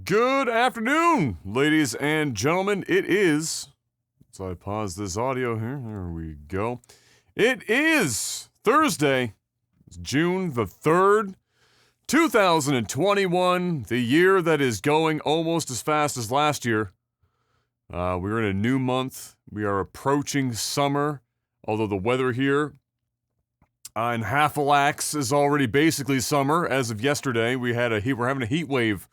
Good afternoon, ladies and gentlemen. It is, so I pause this audio here. There we go. It is Thursday, June the 3rd, 2021, the year that is going almost as fast as last year. We're in a new month. We are approaching summer, although the weather here in Halifax is already basically summer. As of yesterday, we're having a heat wave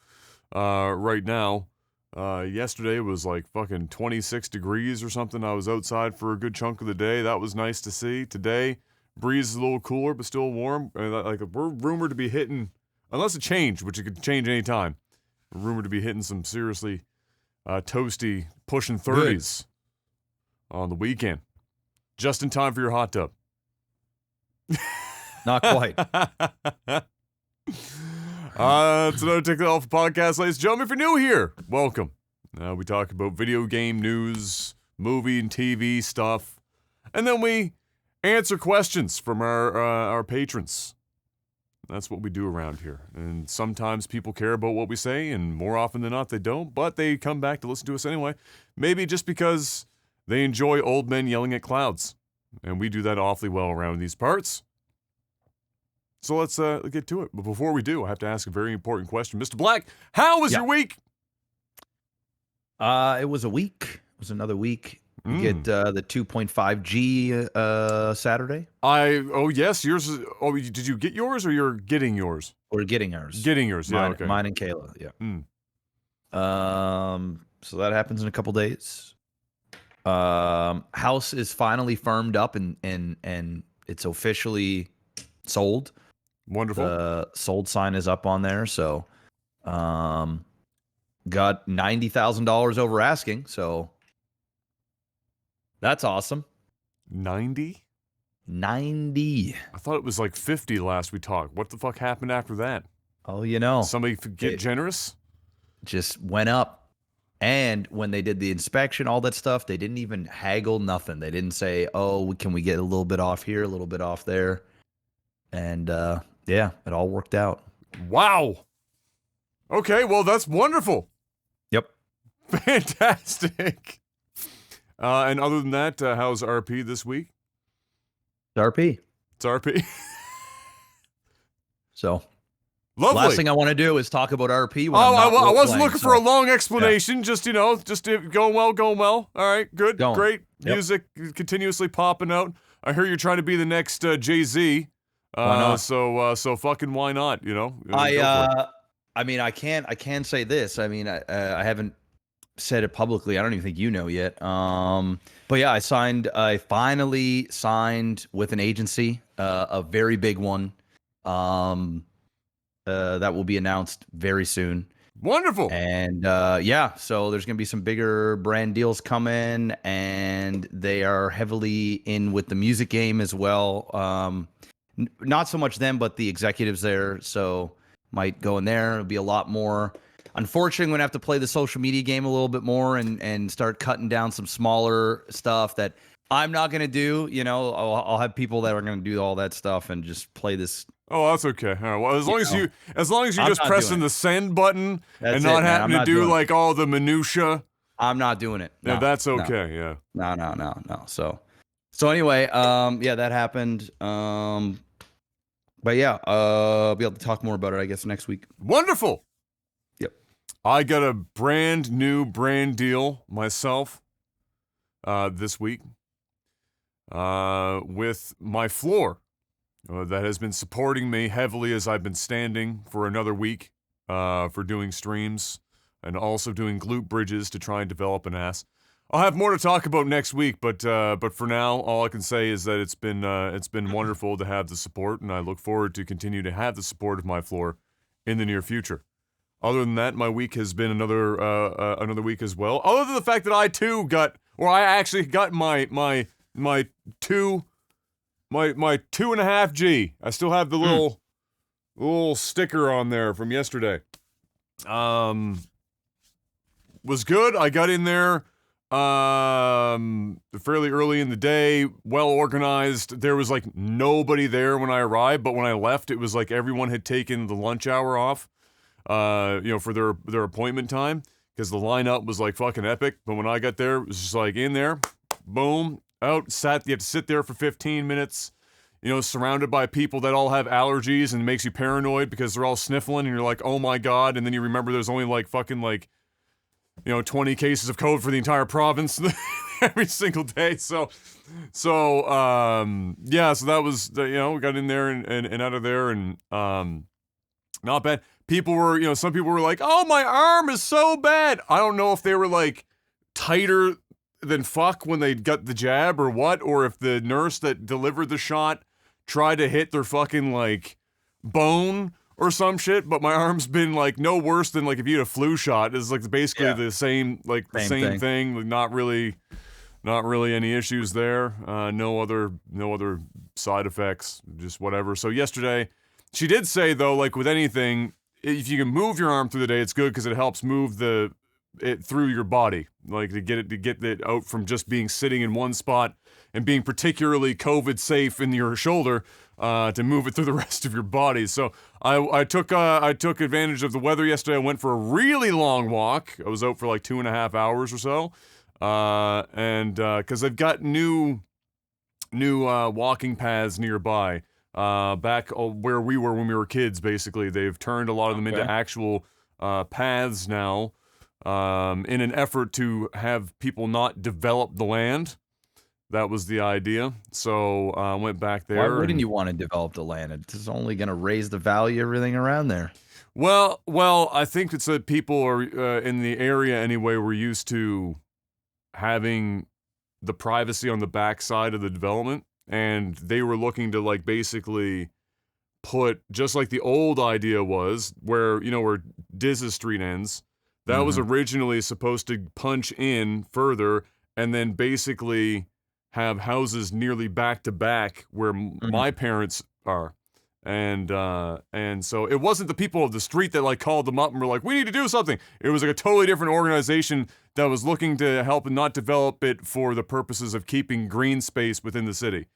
right now. Yesterday was like fucking 26 degrees or something. I was outside for a good chunk of the day. That was nice to see. Today, breeze is a little cooler, but still warm. Like we're rumored to be hitting, unless it changed, which it could change any time. We're rumored to be hitting some seriously toasty, pushing 30s on the weekend. Just in time for your hot tub. Not quite. It's another Take That Off podcast, ladies and gentlemen. If you're new here, welcome. We talk about video game news, movie and TV stuff, and then we answer questions from our patrons. That's what we do around here. And sometimes people care about what we say, and more often than not, they don't, but they come back to listen to us anyway. Maybe just because they enjoy old men yelling at clouds. And we do that awfully well around these parts. So let's get to it. But before we do, I have to ask a very important question. Mr. Black, how was your week? It was a week. It was another week. You get the 2.5G Saturday. Yes, yours is, did you get yours or you're getting yours? We're getting ours. Getting yours, yeah, okay. Mine and Kayla, yeah. So that happens in a couple days. House is finally firmed up and it's officially sold. Wonderful. The sold sign is up on there, so got $90,000 over asking, so that's awesome. 90? 90. I thought it was like 50 last we talked. What the fuck happened after that? Oh, you know. Somebody get generous? Just went up. And when they did the inspection, all that stuff, they didn't even haggle, nothing. They didn't say, oh, can we get a little bit off here, a little bit off there? And, yeah, it all worked out. Wow. Okay, well, that's wonderful. Yep. Fantastic. And other than that, how's RP this week? It's RP. It's RP. So, lovely. Last thing I want to do is talk about RP. I wasn't looking for a long explanation. Yeah. Just going well. All right, good, great. Yep. Music continuously popping out. I hear you're trying to be the next Jay-Z. Why not? So fucking why not? You know. I mean, I can say this. I mean, I haven't said it publicly. I don't even think you know yet. But yeah, I finally signed with an agency, a very big one. That will be announced very soon. Wonderful. And yeah, so there's going to be some bigger brand deals coming, and they are heavily in with the music game as well. Not so much them, but the executives there. So might go in there. It'll be a lot more. Unfortunately, I'm going to have to play the social media game a little bit more and start cutting down some smaller stuff that I'm not going to do. You know, I'll have people that are going to do all that stuff and just play this. Oh, that's okay. All right. Well, as long as you're just pressing the send button and not having to do like all the minutia. I'm not doing it. No, that's okay. Yeah. No. So anyway, yeah, that happened. But yeah, I'll be able to talk more about it, I guess, next week. Wonderful. Yep. I got a brand new brand deal myself this week with my floor. That has been supporting me heavily as I've been standing for another week for doing streams and also doing glute bridges to try and develop an ass. I'll have more to talk about next week, but for now, all I can say is that it's been wonderful to have the support, and I look forward to continue to have the support of my floor in the near future. Other than that, my week has been another week as well. Other than the fact that I actually got my 2.5G. I still have the little sticker on there from yesterday. Was good. I got in there fairly early in the day, well organized. There was like nobody there when I arrived, but when I left, it was like everyone had taken the lunch hour off. for their appointment time, because the lineup was like fucking epic. But when I got there, it was just like in there, boom, out, you have to sit there for 15 minutes, surrounded by people that all have allergies, and it makes you paranoid because they're all sniffling, and you're like, oh my god, and then you remember there's only like fucking like 20 cases of COVID for the entire province every single day. So that was, we got in there and out of there, and not bad. People were, some people were like, oh, my arm is so bad. I don't know if they were like tighter than fuck when they got the jab or what, or if the nurse that delivered the shot tried to hit their fucking like bone or some shit, but my arm's been like no worse than like if you had a flu shot. It's like basically the same thing. Like, not really any issues there. No other side effects, just whatever. So yesterday, she did say though, like with anything, if you can move your arm through the day, it's good because it helps move it through your body, like to get it out from just being sitting in one spot and being particularly COVID safe in your shoulder, to move it through the rest of your body. So I took advantage of the weather yesterday. I went for a really long walk. I was out for like 2.5 hours or so, and because they've got new walking paths nearby. Back where we were when we were kids, basically, they've turned a lot of them into actual paths now, in an effort to have people not develop the land. That was the idea. So I went back there. Why wouldn't you want to develop the land? It's only going to raise the value of everything around there. Well, I think it's that people are in the area anyway. We're used to having the privacy on the backside of the development. And they were looking to like basically put, just like the old idea was, where where Diz's Street ends, that was originally supposed to punch in further and then basically have houses nearly back to back where my parents are. And so it wasn't the people of the street that like called them up and were like, we need to do something. It was like a totally different organization that was looking to help and not develop it for the purposes of keeping green space within the city.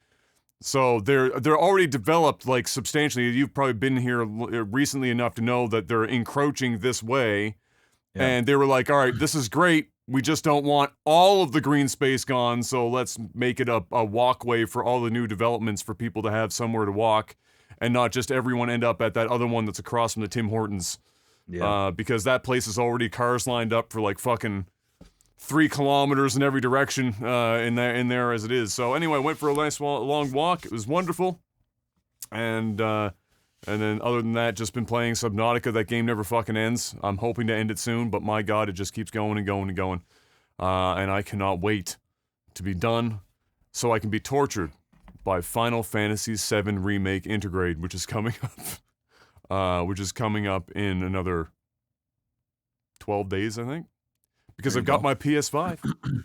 So they're already developed like substantially. You've probably been here recently enough to know that they're encroaching this way. Yeah. And they were like, all right, this is great. We just don't want all of the green space gone. So let's make it a walkway for all the new developments for people to have somewhere to walk and not just everyone end up at that other one that's across from the Tim Hortons. Yeah. Because that place is already cars lined up for like fucking 3 kilometers in every direction in there as it is. So anyway, I went for a nice long walk. It was wonderful. And then other than that, just been playing Subnautica. That game never fucking ends. I'm hoping to end it soon, but my god, it just keeps going and going and going. And I cannot wait to be done so I can be tortured by Final Fantasy VII Remake Intergrade, which is coming up in another 12 days, I think. Because I've got my PS5.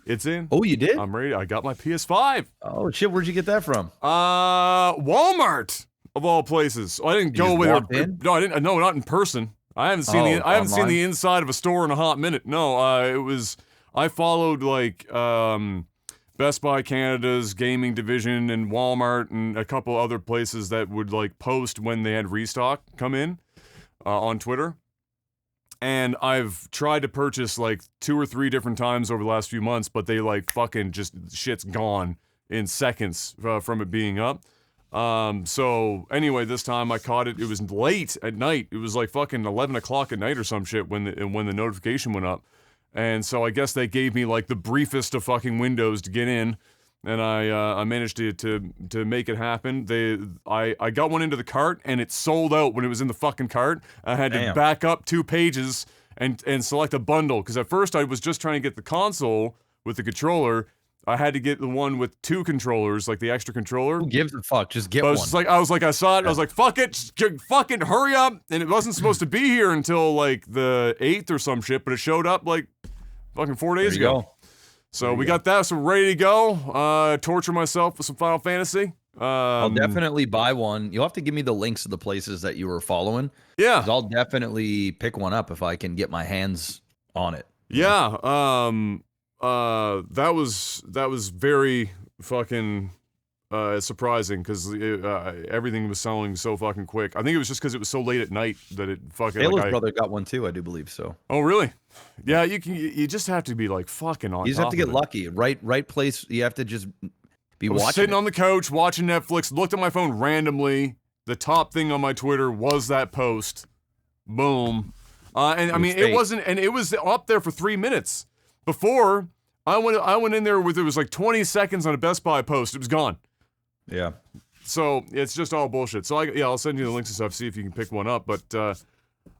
It's in. Oh, you did? I'm ready. I got my PS5. Oh, shit. Where'd you get that from? Walmart, of all places. I didn't go with it. No, I didn't. No, not in person. I haven't seen the inside of a store in a hot minute. No, I followed like Best Buy Canada's gaming division and Walmart and a couple other places that would like post when they had restock come in on Twitter. And I've tried to purchase like 2 or 3 different times over the last few months, but they like fucking just shit's gone in seconds from it being up. So anyway, this time I caught it. It was late at night. It was like fucking 11 o'clock at night or some shit when the notification went up. And so I guess they gave me like the briefest of fucking windows to get in. And I managed to make it happen. I got one into the cart and it sold out when it was in the fucking cart. I had to back up 2 pages and select a bundle, because at first I was just trying to get the console with the controller. I had to get the one with 2 controllers, like the extra controller. Who gives a fuck? Just get one. I saw it. I was like, fuck it, just fucking hurry up. And it wasn't supposed to be here until like the 8th or some shit, but it showed up like fucking 4 days ago. So we got that, so we're ready to go. Torture myself with some Final Fantasy. I'll definitely buy one. You'll have to give me the links of the places that you were following. Yeah. 'Cause I'll definitely pick one up if I can get my hands on it. Yeah. That was very fucking surprising because everything was selling so fucking quick. I think it was just because it was so late at night that it fucking. Taylor's brother got one too, I do believe so. Oh really? Yeah, you just have to be like fucking on. You just have to get it. lucky, right place. You have to just be watching. Sitting on the couch watching Netflix, looked at my phone randomly. The top thing on my Twitter was that post. Boom. And I mean, it wasn't, and it was up there for 3 minutes before I went in there with it was like 20 seconds on a Best Buy post. It was gone. Yeah. So it's just all bullshit. So I'll send you the links and stuff. See if you can pick one up. But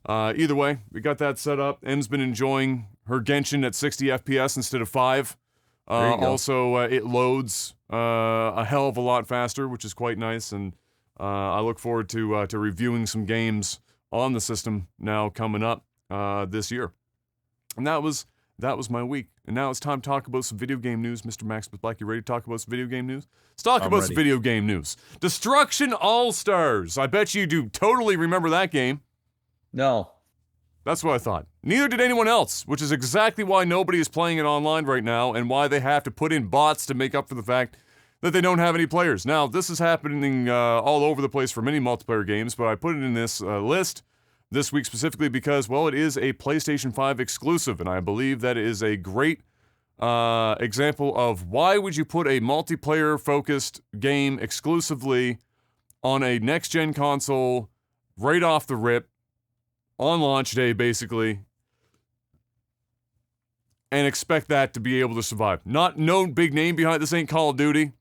either way, we got that set up. Em's been enjoying her Genshin at 60 FPS instead of 5. Also, it loads a hell of a lot faster, which is quite nice. And I look forward to reviewing some games on the system now coming up this year. And that was my week. And now it's time to talk about some video game news. Mr. Max Black, you ready to talk about some video game news? Let's talk about some video game news. Destruction AllStars. I bet you do totally remember that game. No. That's what I thought. Neither did anyone else, which is exactly why nobody is playing it online right now and why they have to put in bots to make up for the fact that they don't have any players. Now, this is happening all over the place for many multiplayer games, but I put it in this list this week specifically because, well, it is a PlayStation 5 exclusive, and I believe that is a great example of why would you put a multiplayer-focused game exclusively on a next-gen console right off the rip, on launch day, basically, and expect that to be able to survive. No big name behind this ain't Call of Duty.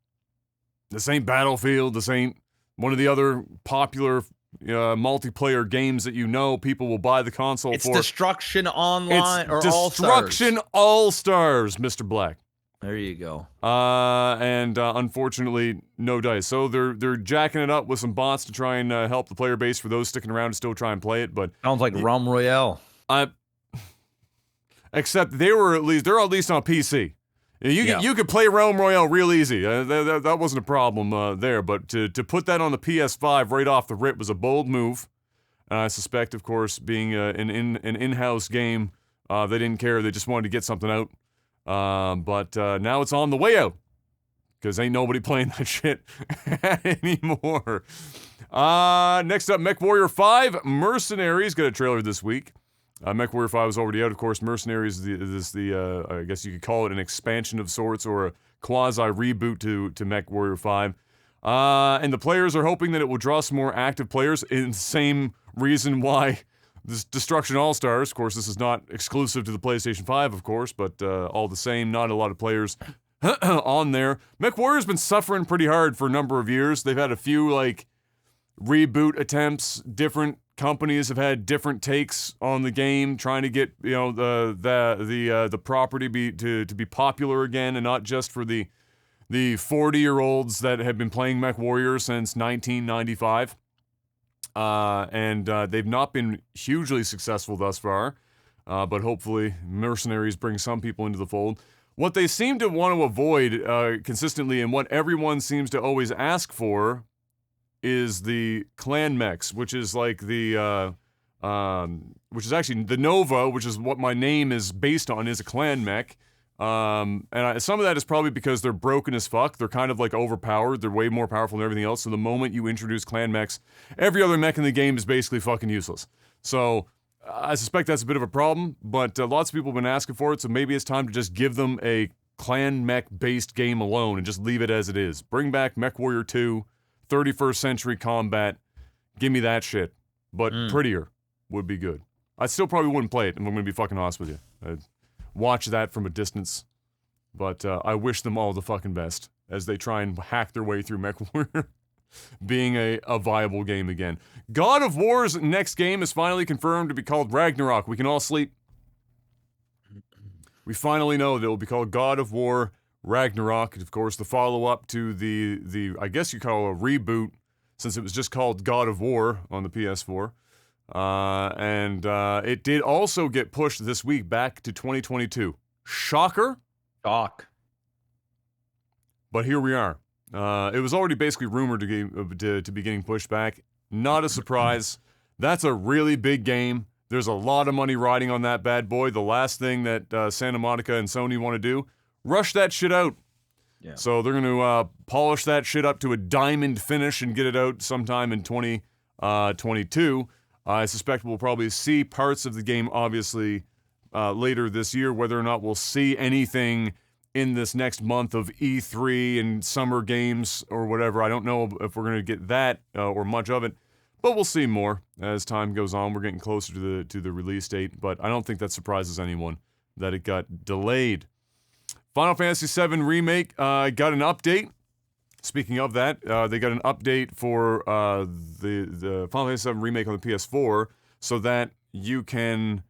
This ain't Battlefield. This ain't one of the other popular multiplayer games that people will buy the console for. It's Destruction Online or AllStars. Destruction AllStars, Mr. Black. There you go. And unfortunately, no dice. So they're jacking it up with some bots to try and help the player base for those sticking around to still try and play it. But sounds like Realm Royale. Except they're at least on PC. You could play Realm Royale real easy. That wasn't a problem there. But to put that on the PS5 right off the rip was a bold move. And I suspect, of course, being an in-house game, they didn't care. They just wanted to get something out. But now it's on the way out. Because ain't nobody playing that shit anymore. Next up, MechWarrior 5 Mercenaries got a trailer this week. MechWarrior 5 was already out, of course. Mercenaries is the I guess you could call it an expansion of sorts or a quasi-reboot to MechWarrior 5. And the players are hoping that it will draw some more active players in the same reason why this Destruction AllStars, of course, this is not exclusive to the PlayStation 5, of course, but all the same, not a lot of players on there. MechWarrior's been suffering pretty hard for a number of years. They've had a few, reboot attempts. Different companies have had different takes on the game, trying to get the property to be popular again, and not just for the 40-year-olds that have been playing MechWarrior since 1995. And they've not been hugely successful thus far, but hopefully Mercenaries bring some people into the fold. What they seem to want to avoid consistently, and what everyone seems to always ask for, is the clan mechs, which is like which is actually the Nova, which is what my name is based on, is a clan mech. And some of that is probably because they're broken as fuck. They're kind of like overpowered. They're way more powerful than everything else. So the moment you introduce clan mechs, every other mech in the game is basically fucking useless. So I suspect that's a bit of a problem, but lots of people have been asking for it. So maybe it's time to just give them a clan mech based game alone and just leave it as it is. Bring back MechWarrior 2, 31st century combat. Give me that shit. But prettier would be good. I still probably wouldn't play it, and I'm going to be fucking honest with you. I'd watch that from a distance. But I wish them all the fucking best as they try and hack their way through MechWarrior being a viable game again. God of War's next game is finally confirmed to be called Ragnarok. We can all sleep. We finally know that it will be called God of War Ragnarok. Of course, the follow-up to the I guess you call a reboot, since it was just called God of War on the PS4. And it did also get pushed this week back to 2022. Shocker? Shock. But here we are. It was already basically rumored to be getting pushed back. Not a surprise. That's a really big game. There's a lot of money riding on that bad boy. The last thing that Santa Monica and Sony want to do, rush that shit out. Yeah. So they're going to polish that shit up to a diamond finish and get it out sometime in 2022. I suspect we'll probably see parts of the game, obviously, later this year. Whether or not we'll see anything in this next month of E3 and summer games or whatever, I don't know if we're going to get that or much of it. But we'll see more as time goes on. We're getting closer to the release date, but I don't think that surprises anyone that it got delayed. Final Fantasy VII Remake got an update. Speaking of that, they got an update for the Final Fantasy VII Remake on the PS4 so that you can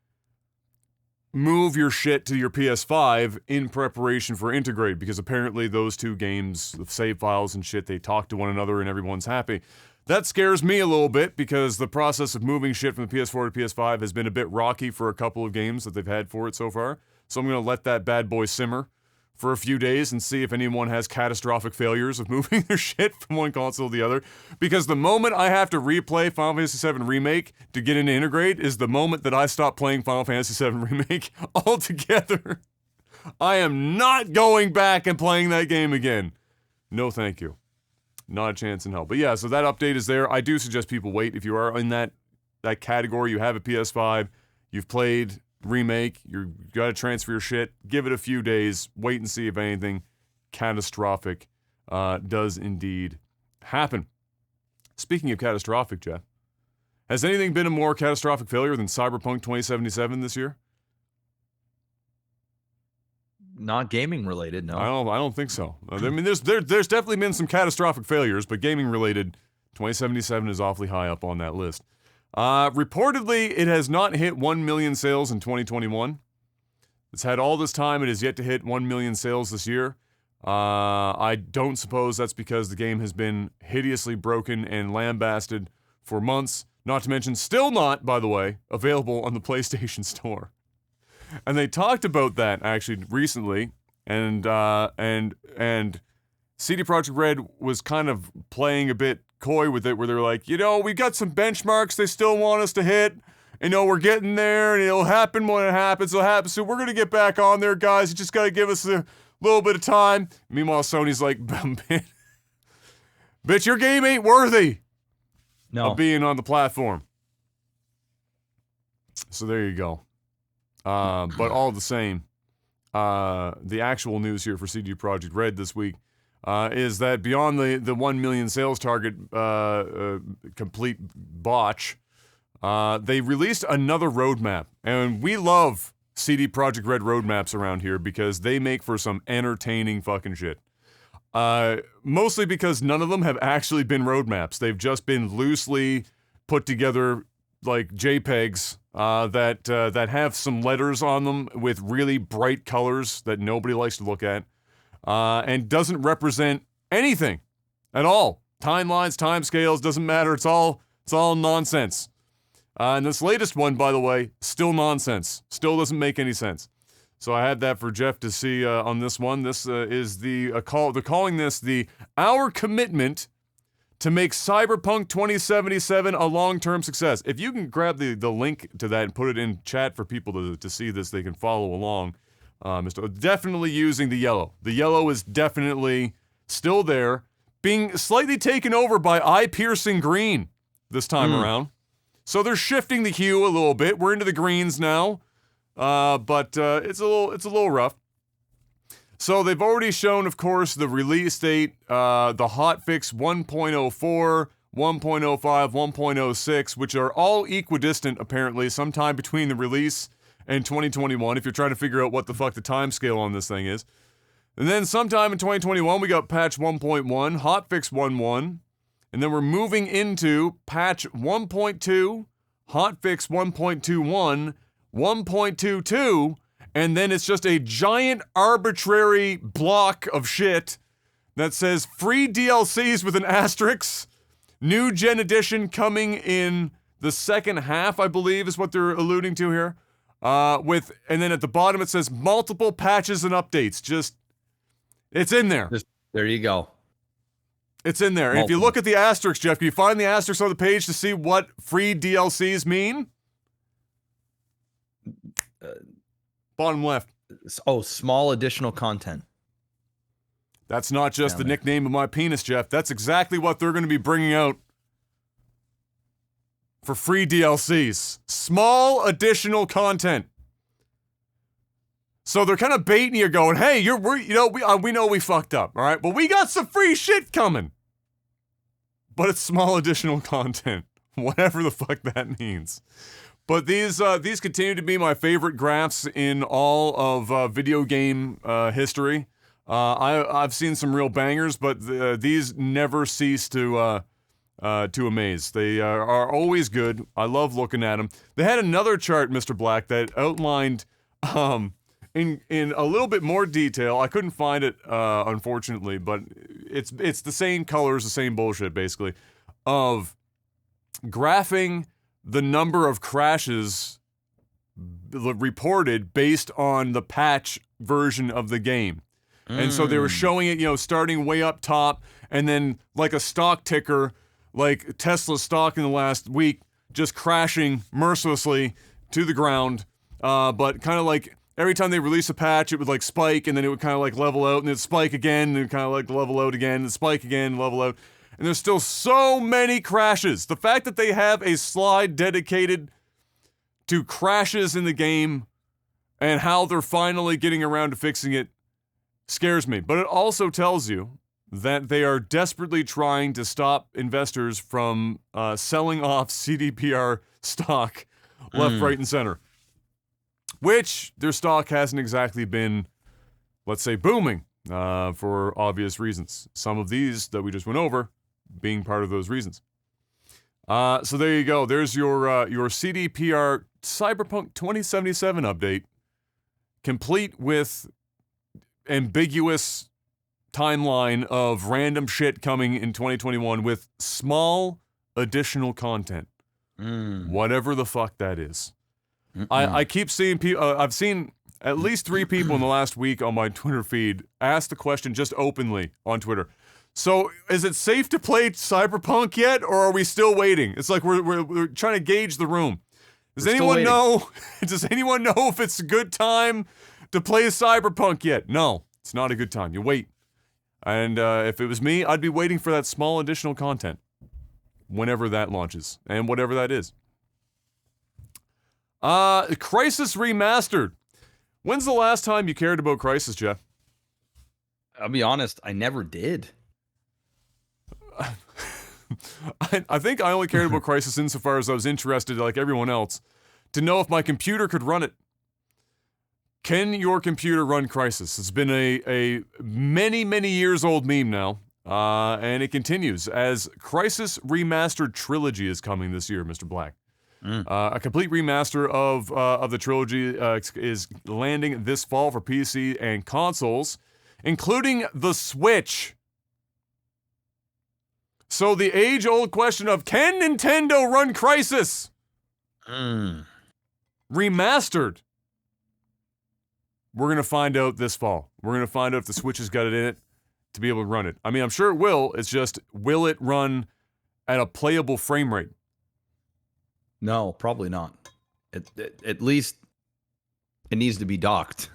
move your shit to your PS5 in preparation for Integrate, because apparently those two games, the save files and shit, they talk to one another and everyone's happy. That scares me a little bit because the process of moving shit from the PS4 to PS5 has been a bit rocky for a couple of games that they've had for it so far. So I'm going to let that bad boy simmer for a few days and see if anyone has catastrophic failures of moving their shit from one console to the other. Because the moment I have to replay Final Fantasy VII Remake to get into Integrate is the moment that I stop playing Final Fantasy VII Remake altogether. I am not going back and playing that game again. No thank you. Not a chance in hell. But yeah, so that update is there. I do suggest people wait. If you are in that category, you have a PS5, you've played Remake, you got to transfer your shit, give it a few days, wait and see if anything catastrophic does indeed happen. Speaking of catastrophic, Jeff, has anything been a more catastrophic failure than Cyberpunk 2077 this year? Not gaming related, no. I don't think so. I mean, there's definitely been some catastrophic failures, but gaming related, 2077 is awfully high up on that list. Reportedly, it has not hit 1 million sales in 2021. It's had all this time. It has yet to hit 1 million sales this year. I don't suppose that's because the game has been hideously broken and lambasted for months. Not to mention, still not, by the way, available on the PlayStation Store. And they talked about that actually recently, and CD Projekt Red was kind of playing a bit coy with it, where they're like, we got some benchmarks they still want us to hit. We're getting there, and it'll happen when it happens. It'll happen. So we're gonna get back on there, guys. You just gotta give us a little bit of time. Meanwhile, Sony's like, bitch, your game ain't worthy of being on the platform. So there you go. But all the same, the actual news here for CD Projekt Red this week is that beyond the 1 million sales target complete botch, they released another roadmap. And we love CD Projekt Red roadmaps around here because they make for some entertaining fucking shit. Mostly because none of them have actually been roadmaps. They've just been loosely put together like JPEGs that have some letters on them with really bright colors that nobody likes to look at, and doesn't represent anything at all. Timelines, timescales, doesn't matter. It's all nonsense. And this latest one, by the way, still nonsense. Still doesn't make any sense. So I had that for Jeff to see on this one. This is the call. They're calling this our commitment to make Cyberpunk 2077 a long-term success. If you can grab the link to that and put it in chat for people to see this, they can follow along. Definitely using the yellow. The yellow is definitely still there, being slightly taken over by eye-piercing green this time around. So they're shifting the hue a little bit. We're into the greens now, but it's a little rough. So they've already shown, of course, the release date, the hotfix 1.04, 1.05, 1.06, which are all equidistant, apparently, sometime between the release and 2021, if you're trying to figure out what the fuck the timescale on this thing is. And then sometime in 2021, we got patch 1.1, hotfix 1.1, and then we're moving into patch 1.2, hotfix 1.21, 1.22, and then it's just a giant arbitrary block of shit that says free DLCs with an asterisk, new gen edition coming in the second half, I believe is what they're alluding to here. And then at the bottom it says multiple patches and updates. Just, it's in there. There you go. It's in there. And if you look at the asterisk, Jeff, can you find the asterisk on the page to see what free DLCs mean? Bottom left. Oh, small additional content. That's not just the Damn it. nickname of my penis, Jeff. That's exactly what they're going to be bringing out for free DLCs. Small additional content. So they're kind of baiting you, going, "Hey, we know we fucked up, all right? But we got some free shit coming." But it's small additional content, whatever the fuck that means. But these continue to be my favorite graphs in all of video game history. I've seen some real bangers, but these never cease to amaze. They are always good. I love looking at them. They had another chart, Mr. Black, that outlined in a little bit more detail. I couldn't find it, unfortunately, but it's the same colors, the same bullshit, basically, of graphing the number of crashes reported based on the patch version of the game. And so they were showing it, starting way up top, and then like a stock ticker, like Tesla stock in the last week, just crashing mercilessly to the ground. But kind of like every time they release a patch, it would like spike, and then it would kind of like level out, and it'd spike again, and it'd kind of like level out again, and spike again, level out. And there's still so many crashes. The fact that they have a slide dedicated to crashes in the game and how they're finally getting around to fixing it scares me. But it also tells you that they are desperately trying to stop investors from selling off CDPR stock left, right, and center. Which their stock hasn't exactly been, let's say, booming for obvious reasons. Some of these that we just went over being part of those reasons. So there you go. There's your CDPR Cyberpunk 2077 update, complete with ambiguous timeline of random shit coming in 2021 with small additional content. Whatever the fuck that is. I keep seeing people, I've seen at least 3 people in the last week on my Twitter feed ask the question just openly on Twitter. So, is it safe to play Cyberpunk yet, or are we still waiting? It's like we're trying to gauge the room. Does anyone know? Does anyone know if it's a good time to play Cyberpunk yet? No, it's not a good time. You wait. And if it was me, I'd be waiting for that small additional content whenever that launches, and whatever that is. Crysis Remastered. When's the last time you cared about Crysis, Jeff? I'll be honest, I never did. I think I only cared about Crysis insofar as I was interested, like everyone else, to know if my computer could run it. Can your computer run Crysis? It's been a many, many years old meme now, and it continues as Crysis Remastered Trilogy is coming this year, Mr. Black. A complete remaster of the trilogy is landing this fall for PC and consoles, including the Switch. So the age-old question of, can Nintendo run Crysis? Remastered. We're going to find out this fall. We're going to find out if the Switch has got it in it to be able to run it. I mean, I'm sure it will. It's just, will it run at a playable frame rate? No, probably not. At least it needs to be docked.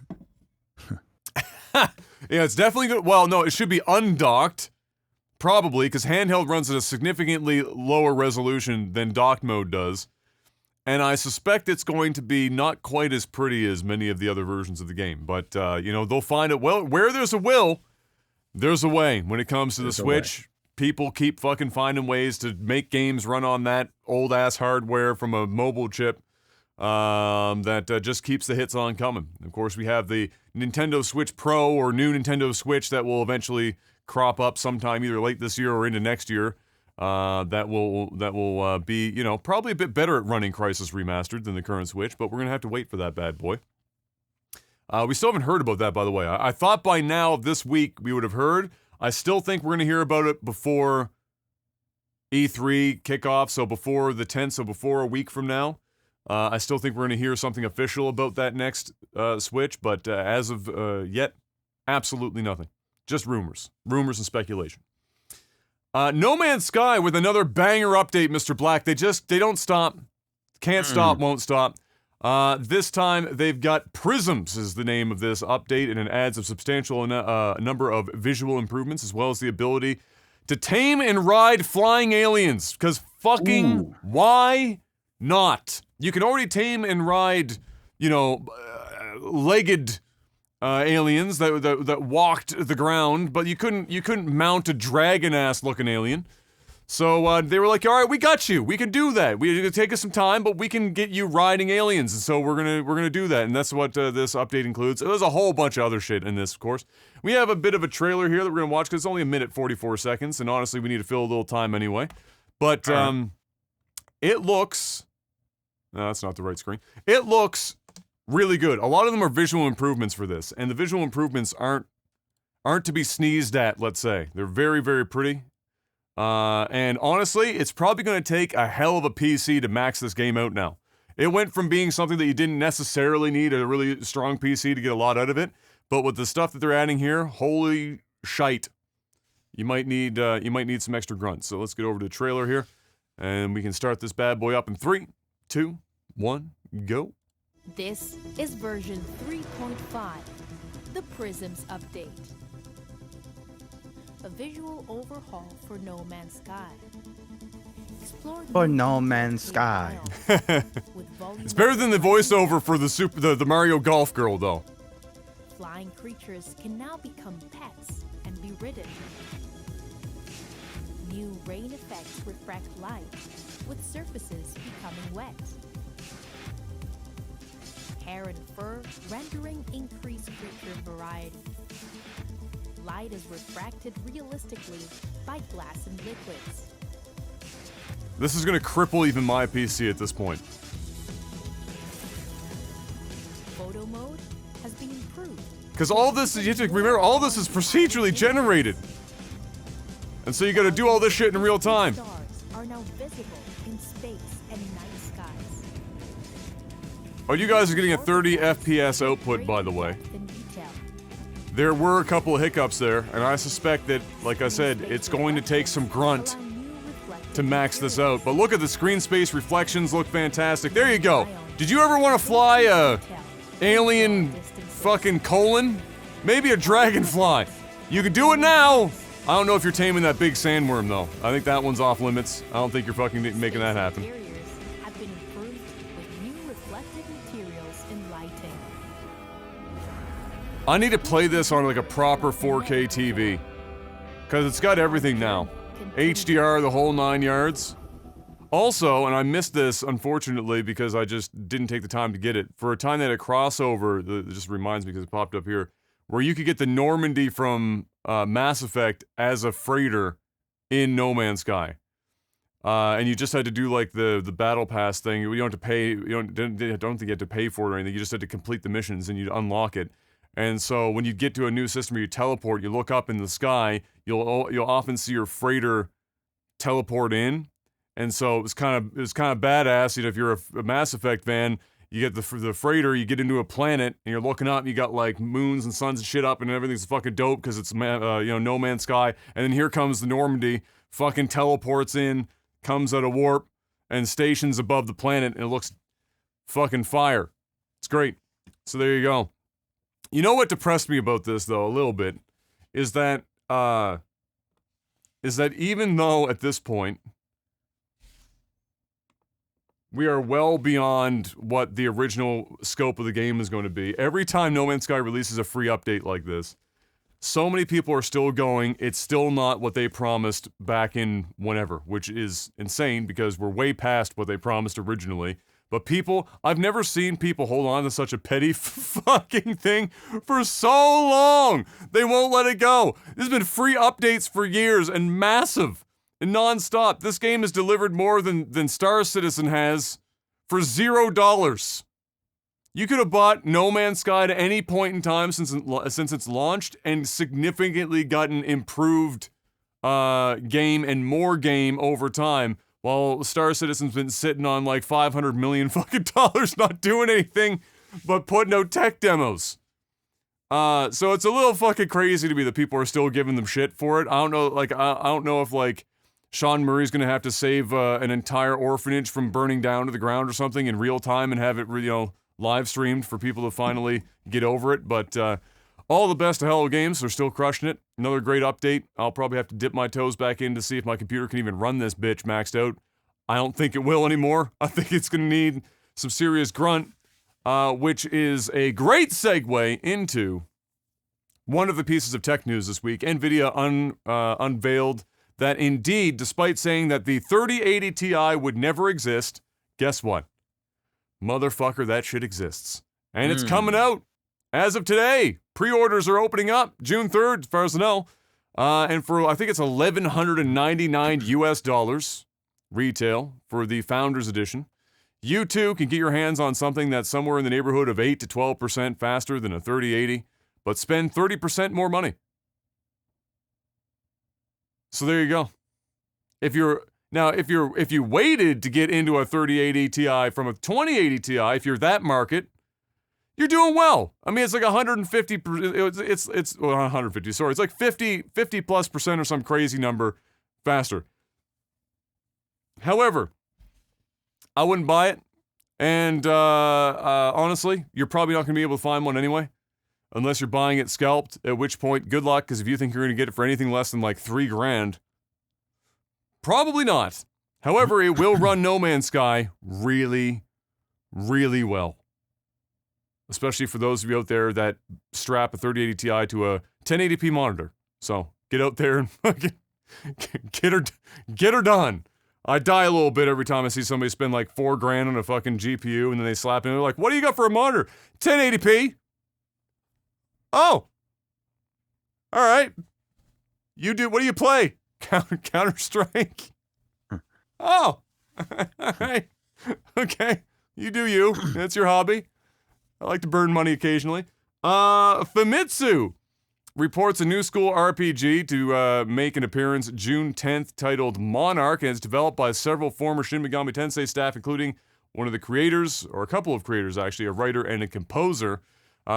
Yeah, it's definitely good. Well, no, it should be undocked. Probably, because handheld runs at a significantly lower resolution than dock mode does. And I suspect it's going to be not quite as pretty as many of the other versions of the game. But, they'll find it. Well, where there's a will, there's a way. When it comes to the Switch, people keep fucking finding ways to make games run on that old-ass hardware from a mobile chip that just keeps the hits on coming. Of course, we have the Nintendo Switch Pro or new Nintendo Switch that will eventually crop up sometime either late this year or into next year. That will be, probably a bit better at running Crysis Remastered than the current Switch, but we're going to have to wait for that bad boy. We still haven't heard about that, by the way. I thought by now this week we would have heard. I still think we're going to hear about it before E3 kickoff, so before the 10th, so before a week from now. I still think we're going to hear something official about that next Switch, but as of yet, absolutely nothing. Just rumors. Rumors and speculation. No Man's Sky with another banger update, Mr. Black. They don't stop. Can't stop, won't stop. This time they've got Prisms is the name of this update, and it adds a substantial number of visual improvements as well as the ability to tame and ride flying aliens. Because fucking why not? You can already tame and ride, legged aliens that walked the ground, but you couldn't mount a dragon-ass looking alien. So they were like, all right, we got you. We can do that. It'll take us some time, but we can get you riding aliens. And so we're gonna do that. And that's what this update includes. There's a whole bunch of other shit in this, of course. We have a bit of a trailer here that we're gonna watch because it's only 1:44, and honestly, we need to fill a little time anyway. But it looks. No, that's not the right screen. It looks really good. A lot of them are visual improvements for this, and the visual improvements aren't to be sneezed at. Let's say they're very, very pretty. And honestly, it's probably going to take a hell of a PC to max this game out now. It went from being something that you didn't necessarily need a really strong PC to get a lot out of it, but with the stuff that they're adding here, holy shite. You might need some extra grunts. So let's get over to the trailer here, and we can start this bad boy up in 3, 2, 1, go. This is version 3.5, the Prisms update. A visual overhaul for No Man's Sky. Explore For No Man's Sky. It's better than the voiceover for the Mario Golf girl, though. Flying creatures can now become pets and be ridden. New rain effects refract light, with surfaces becoming wet. Hair and fur rendering increased creature variety. Light is refracted realistically by glass and liquids. This is gonna cripple even my PC at this point. Photo mode has been improved. Because all this, you have to remember, all this is procedurally generated. And so you gotta do all this shit in real time. Stars are now visible in space and night skies. Oh, you guys are getting a 30 FPS output, by the way. There were a couple of hiccups there, and I suspect that, like I said, it's going to take some grunt to max this out. But look at the screen space reflections, look fantastic. There you go. Did you ever want to fly a alien fucking colon? Maybe a dragonfly. You can do it now. I don't know if you're taming that big sandworm, though. I think that one's off limits. I don't think you're fucking making that happen. Have been improved with new reflective materials and lighting. I need to play this on like a proper 4K TV. Because it's got everything now. HDR, the whole 9 yards. Also, and I missed this, unfortunately, because I just didn't take the time to get it. For a time they had a crossover, that just reminds me because it popped up here, where you could get the Normandy from Mass Effect as a freighter in No Man's Sky. And you just had to do like the battle pass thing. You don't have to pay, I don't think you had to pay for it or anything. You just had to complete the missions and you'd unlock it. And so when you get to a new system where you teleport, you look up in the sky, you'll often see your freighter teleport in. And so it was kind of badass. You know, if you're a Mass Effect fan, you get the freighter, you get into a planet, and you're looking up, and you got like moons and suns and shit up, and everything's fucking dope because it's No Man's Sky. And then here comes the Normandy, fucking teleports in, comes out of warp, and stations above the planet, and it looks fucking fire. It's great. So there you go. You know what depressed me about this, though, a little bit, is that even though at this point we are well beyond what the original scope of the game is going to be, every time No Man's Sky releases a free update like this, so many people are still going, it's still not what they promised back in whenever, which is insane because we're way past what they promised originally. But people, I've never seen people hold on to such a petty fucking thing for so long. They won't let it go. There's been free updates for years and massive and non-stop. This game has delivered more than Star Citizen has for $0. You could have bought No Man's Sky at any point in time since it's launched and significantly gotten improved game and more game over time. While Star Citizen's been sitting on like $500 million fucking dollars, not doing anything but putting out tech demos. So it's a little fucking crazy to me that people are still giving them shit for it. I don't know, like, I don't know if like Sean Murray's going to have to save an entire orphanage from burning down to the ground or something in real time and have it, live streamed for people to finally get over it. But all the best to Hello Games. They're still crushing it. Another great update. I'll probably have to dip my toes back in to see if my computer can even run this bitch maxed out. I don't think it will anymore. I think it's going to need some serious grunt, which is a great segue into one of the pieces of tech news this week. NVIDIA unveiled that indeed, despite saying that the 3080 Ti would never exist, guess what? Motherfucker, that shit exists. And it's coming out as of today. Pre-orders are opening up June 3rd, as far as I know. And for, I think it's $1,199 US retail for the Founders Edition. You too can get your hands on something that's somewhere in the neighborhood of 8 to 12% faster than a 3080, but spend 30% more money. So there you go. If you waited to get into a 3080 Ti from a 2080 Ti, if you're that market, you're doing well. I mean, it's like 150. It's 150. Sorry, it's like 50 plus percent or some crazy number faster. However, I wouldn't buy it, and honestly, you're probably not going to be able to find one anyway, unless you're buying it scalped. At which point, good luck, because if you think you're going to get it for anything less than like $3,000, probably not. However, it will run No Man's Sky really, really well. Especially for those of you out there that strap a 3080 Ti to a 1080p monitor. So get out there and get her done. I die a little bit every time I see somebody spend like $4,000 on a fucking GPU and then they slap it and they're like, "What do you got for a monitor?" 1080p. Oh. All right. You do. What do you play? Counter-Strike. Oh. All right. Okay. You do you. That's your hobby. I like to burn money occasionally. Famitsu reports a new school RPG to make an appearance June 10th titled Monarch, and it's developed by several former Shin Megami Tensei staff, including one of the creators, or a couple of creators actually, a writer and a composer.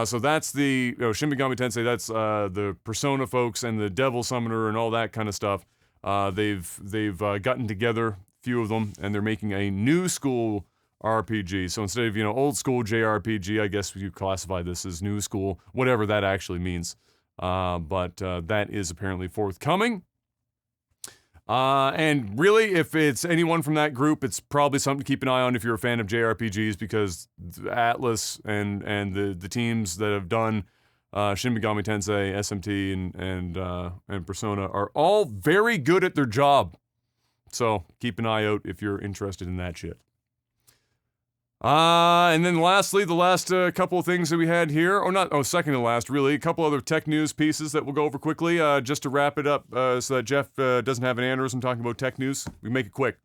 So that's the Shin Megami Tensei, that's the Persona folks and the Devil Summoner and all that kind of stuff. They've gotten together, a few of them, and they're making a new school RPG. So instead of, old school JRPG, I guess you classify this as new school, whatever that actually means. But that is apparently forthcoming. And really, if it's anyone from that group, it's probably something to keep an eye on if you're a fan of JRPGs, because Atlas and the teams that have done Shin Megami Tensei, SMT, and Persona are all very good at their job. So keep an eye out if you're interested in that shit. And then lastly, the last couple of things that we had here, second to last, really, a couple other tech news pieces that we'll go over quickly, just to wrap it up, so that Jeff doesn't have an aneurysm talking about tech news. We make it quick.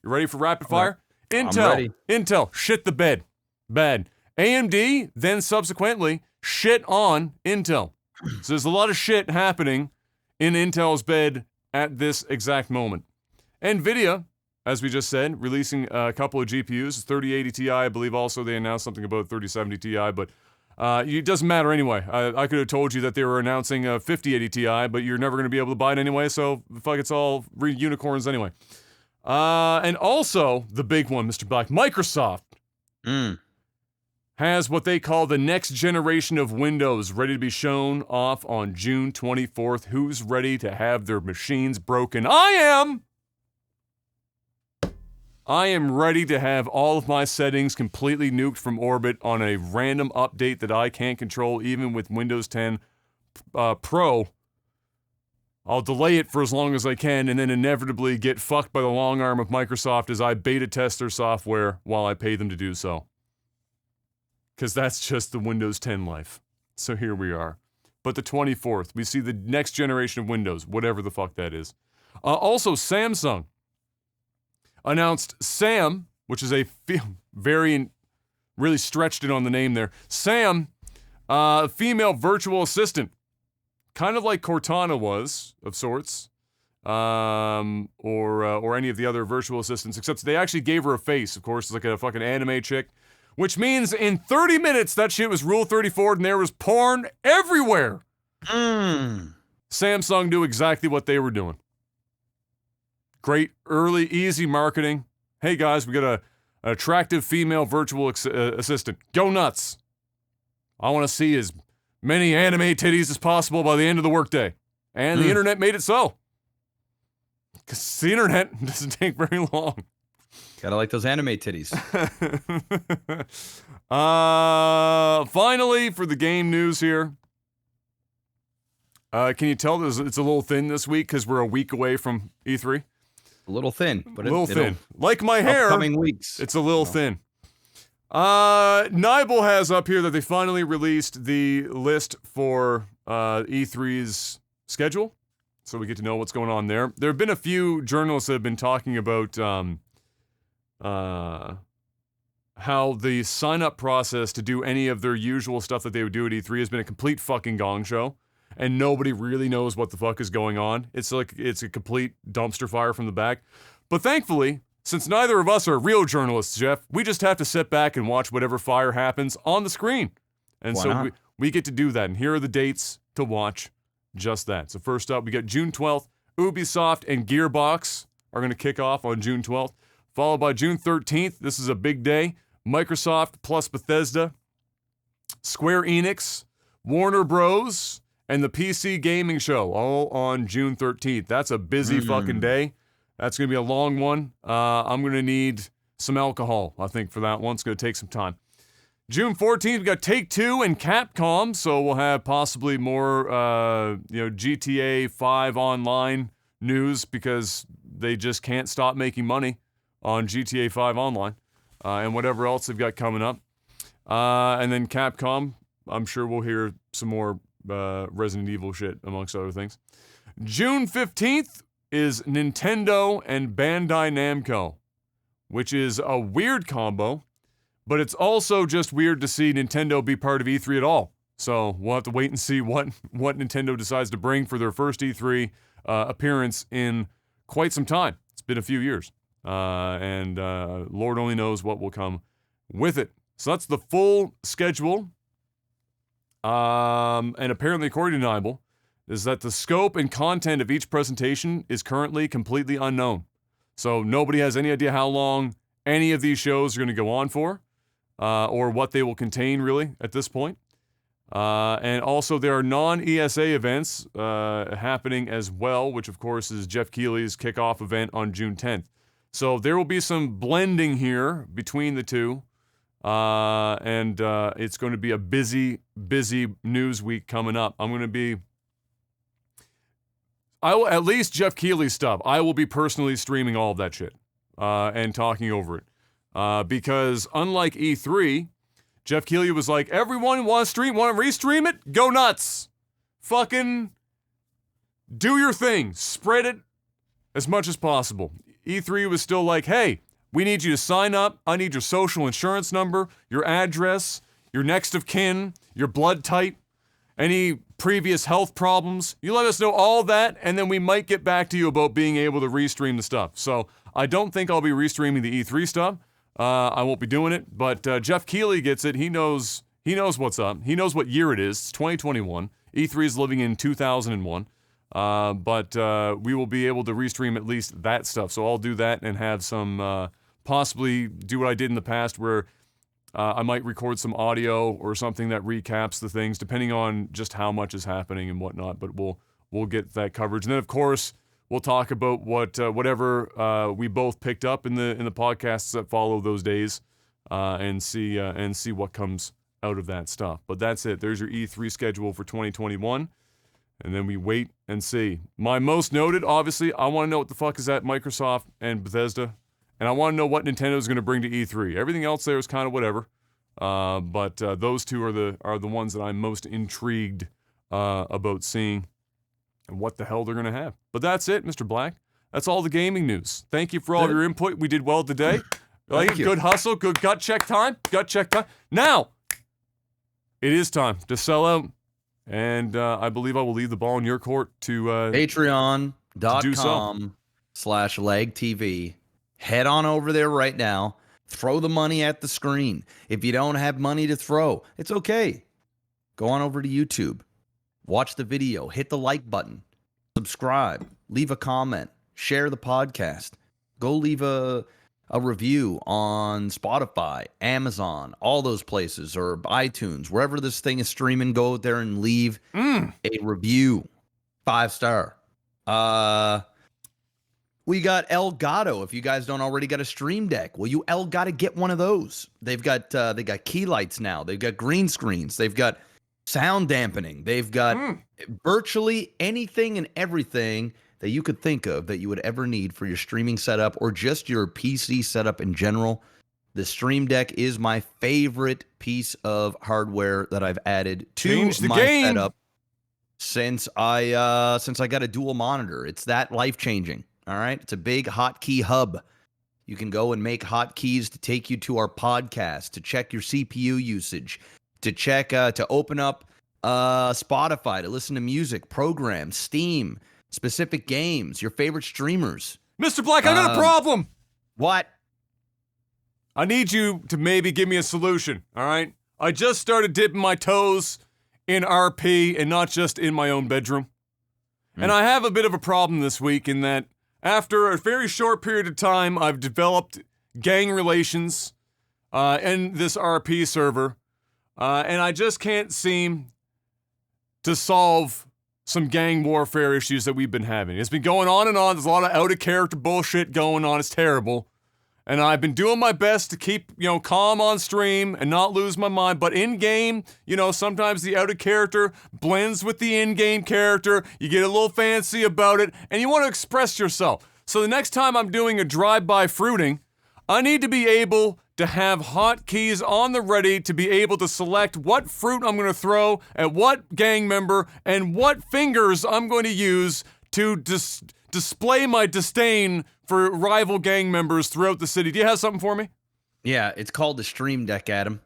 You ready for rapid fire? I'm ready. Intel, shit the bed. Bad. AMD, then subsequently, shit on Intel. So there's a lot of shit happening in Intel's bed at this exact moment. NVIDIA, as we just said, releasing a couple of GPUs, 3080 Ti, I believe also they announced something about 3070 Ti, but it doesn't matter anyway. I could have told you that they were announcing a 5080 Ti, but you're never going to be able to buy it anyway, so fuck, it's all unicorns anyway. And also, the big one, Mr. Black, Microsoft has what they call the next generation of Windows ready to be shown off on June 24th. Who's ready to have their machines broken? I am ready to have all of my settings completely nuked from orbit on a random update that I can't control, even with Windows 10 Pro. I'll delay it for as long as I can and then inevitably get fucked by the long arm of Microsoft as I beta test their software while I pay them to do so. Because that's just the Windows 10 life. So here we are. But the 24th, we see the next generation of Windows, whatever the fuck that is. Also, Samsung announced Sam, which is a really stretched it on the name there. Sam, female virtual assistant. Kind of like Cortana was, of sorts. Or any of the other virtual assistants, except they actually gave her a face, of course. It's like a fucking anime chick. Which means in 30 minutes, that shit was Rule 34 and there was porn everywhere. Samsung knew exactly what they were doing. Great, early, easy marketing. Hey guys, we got an attractive female virtual assistant. Go nuts. I want to see as many anime titties as possible by the end of the workday. And the internet made it so. Because the internet doesn't take very long. Gotta like those anime titties. Finally, for the game news here. Can you tell it's a little thin this week because we're a week away from E3? A little thin, but a little thin. Like my hair, upcoming weeks. It's a little thin. Nibel has up here that they finally released the list for E3's schedule, so we get to know what's going on there. There have been a few journalists that have been talking about how the sign-up process to do any of their usual stuff that they would do at E3 has been a complete fucking gong show. And nobody really knows what the fuck is going on. It's like it's a complete dumpster fire from the back. But thankfully, since neither of us are real journalists, Jeff, we just have to sit back and watch whatever fire happens on the screen. And so we get to do that. And here are the dates to watch just that. So first up, we got June 12th. Ubisoft and Gearbox are going to kick off on June 12th. Followed by June 13th. This is a big day. Microsoft plus Bethesda. Square Enix. Warner Bros. And the PC Gaming Show, all on June 13th. That's a busy fucking day. That's going to be a long one. I'm going to need some alcohol, I think, for that one. It's going to take some time. June 14th, we got Take-Two and Capcom, so we'll have possibly more, GTA 5 online news because they just can't stop making money on GTA 5 online and whatever else they've got coming up. And then Capcom, I'm sure we'll hear some more Resident Evil shit, amongst other things. June 15th is Nintendo and Bandai Namco, which is a weird combo, but it's also just weird to see Nintendo be part of E3 at all. So we'll have to wait and see what Nintendo decides to bring for their first E3 appearance in quite some time. It's been a few years, and Lord only knows what will come with it. So that's the full schedule. And apparently, according to Nibel, is that the scope and content of each presentation is currently completely unknown. So nobody has any idea how long any of these shows are going to go on for, or what they will contain, really, at this point. And also, there are non-ESA events happening as well, which, of course, is Jeff Keighley's kickoff event on June 10th. So there will be some blending here between the two. And it's going to be a busy news week coming up. At least Jeff Keighley's stuff, I will be personally streaming all of that shit, and talking over it. Because unlike E3, Jeff Keighley was like, everyone want to restream it? Go nuts. Fucking do your thing. Spread it as much as possible. E3 was still like, hey, we need you to sign up. I need your social insurance number, your address, your next of kin, your blood type, any previous health problems. You let us know all that, and then we might get back to you about being able to restream the stuff. So I don't think I'll be restreaming the E3 stuff. I won't be doing it, but Jeff Keighley gets it. He knows what's up. He knows what year it is. It's 2021. E3 is living in 2001. But we will be able to restream at least that stuff. So I'll do that and have some... possibly do what I did in the past where I might record some audio or something that recaps the things, depending on just how much is happening and whatnot, but we'll get that coverage. And then, of course, we'll talk about whatever we both picked up in the podcasts that follow those days, and see what comes out of that stuff. But that's it. There's your E3 schedule for 2021, and then we wait and see. My most noted, obviously, I want to know what the fuck is at Microsoft and Bethesda. And I want to know what Nintendo is going to bring to E3. Everything else there is kind of whatever. But those two are the ones that I'm most intrigued about seeing what the hell they're going to have. But that's it, Mr. Black. That's all the gaming news. Thank you for all of your input. We did well today. Thank you. Good hustle. Good gut check time. Now, it is time to sell out. And I believe I will leave the ball in your court to Patreon.com/LagTV. Head on over there right now. Throw the money at the screen. If you don't have money to throw, it's okay. Go on over to YouTube. Watch the video. Hit the like button. Subscribe. Leave a comment. share the podcast. Go leave a review on Spotify, Amazon, all those places, or iTunes, wherever this thing is streaming. Go out there and leave a review, 5-star. We got Elgato. If you guys don't already got a Stream Deck, well, you Elgato get one of those. They've got key lights now. They've got green screens. They've got sound dampening. They've got virtually anything and everything that you could think of that you would ever need for your streaming setup or just your PC setup in general. The Stream Deck is my favorite piece of hardware that I've added to my setup since I got a dual monitor. It's that life-changing. All right. It's a big hotkey hub. You can go and make hotkeys to take you to our podcast, to check your CPU usage, to check, to open up Spotify, to listen to music, programs, Steam, specific games, your favorite streamers. Mr. Black, I got a problem. What? I need you to maybe give me a solution. All right. I just started dipping my toes in RP and not just in my own bedroom. And I have a bit of a problem this week in that after a very short period of time, I've developed gang relations in this RP server, and I just can't seem to solve some gang warfare issues that we've been having. It's been going on and on. There's a lot of out-of-character bullshit going on. It's terrible. And I've been doing my best to keep, calm on stream and not lose my mind. But in-game, sometimes the out-of-character blends with the in-game character. You get a little fancy about it, and you want to express yourself. So the next time I'm doing a drive-by fruiting, I need to be able to have hotkeys on the ready to be able to select what fruit I'm going to throw at what gang member and what fingers I'm going to use to display my disdain for rival gang members throughout the city. Do you have something for me? Yeah, it's called the Stream Deck, Adam.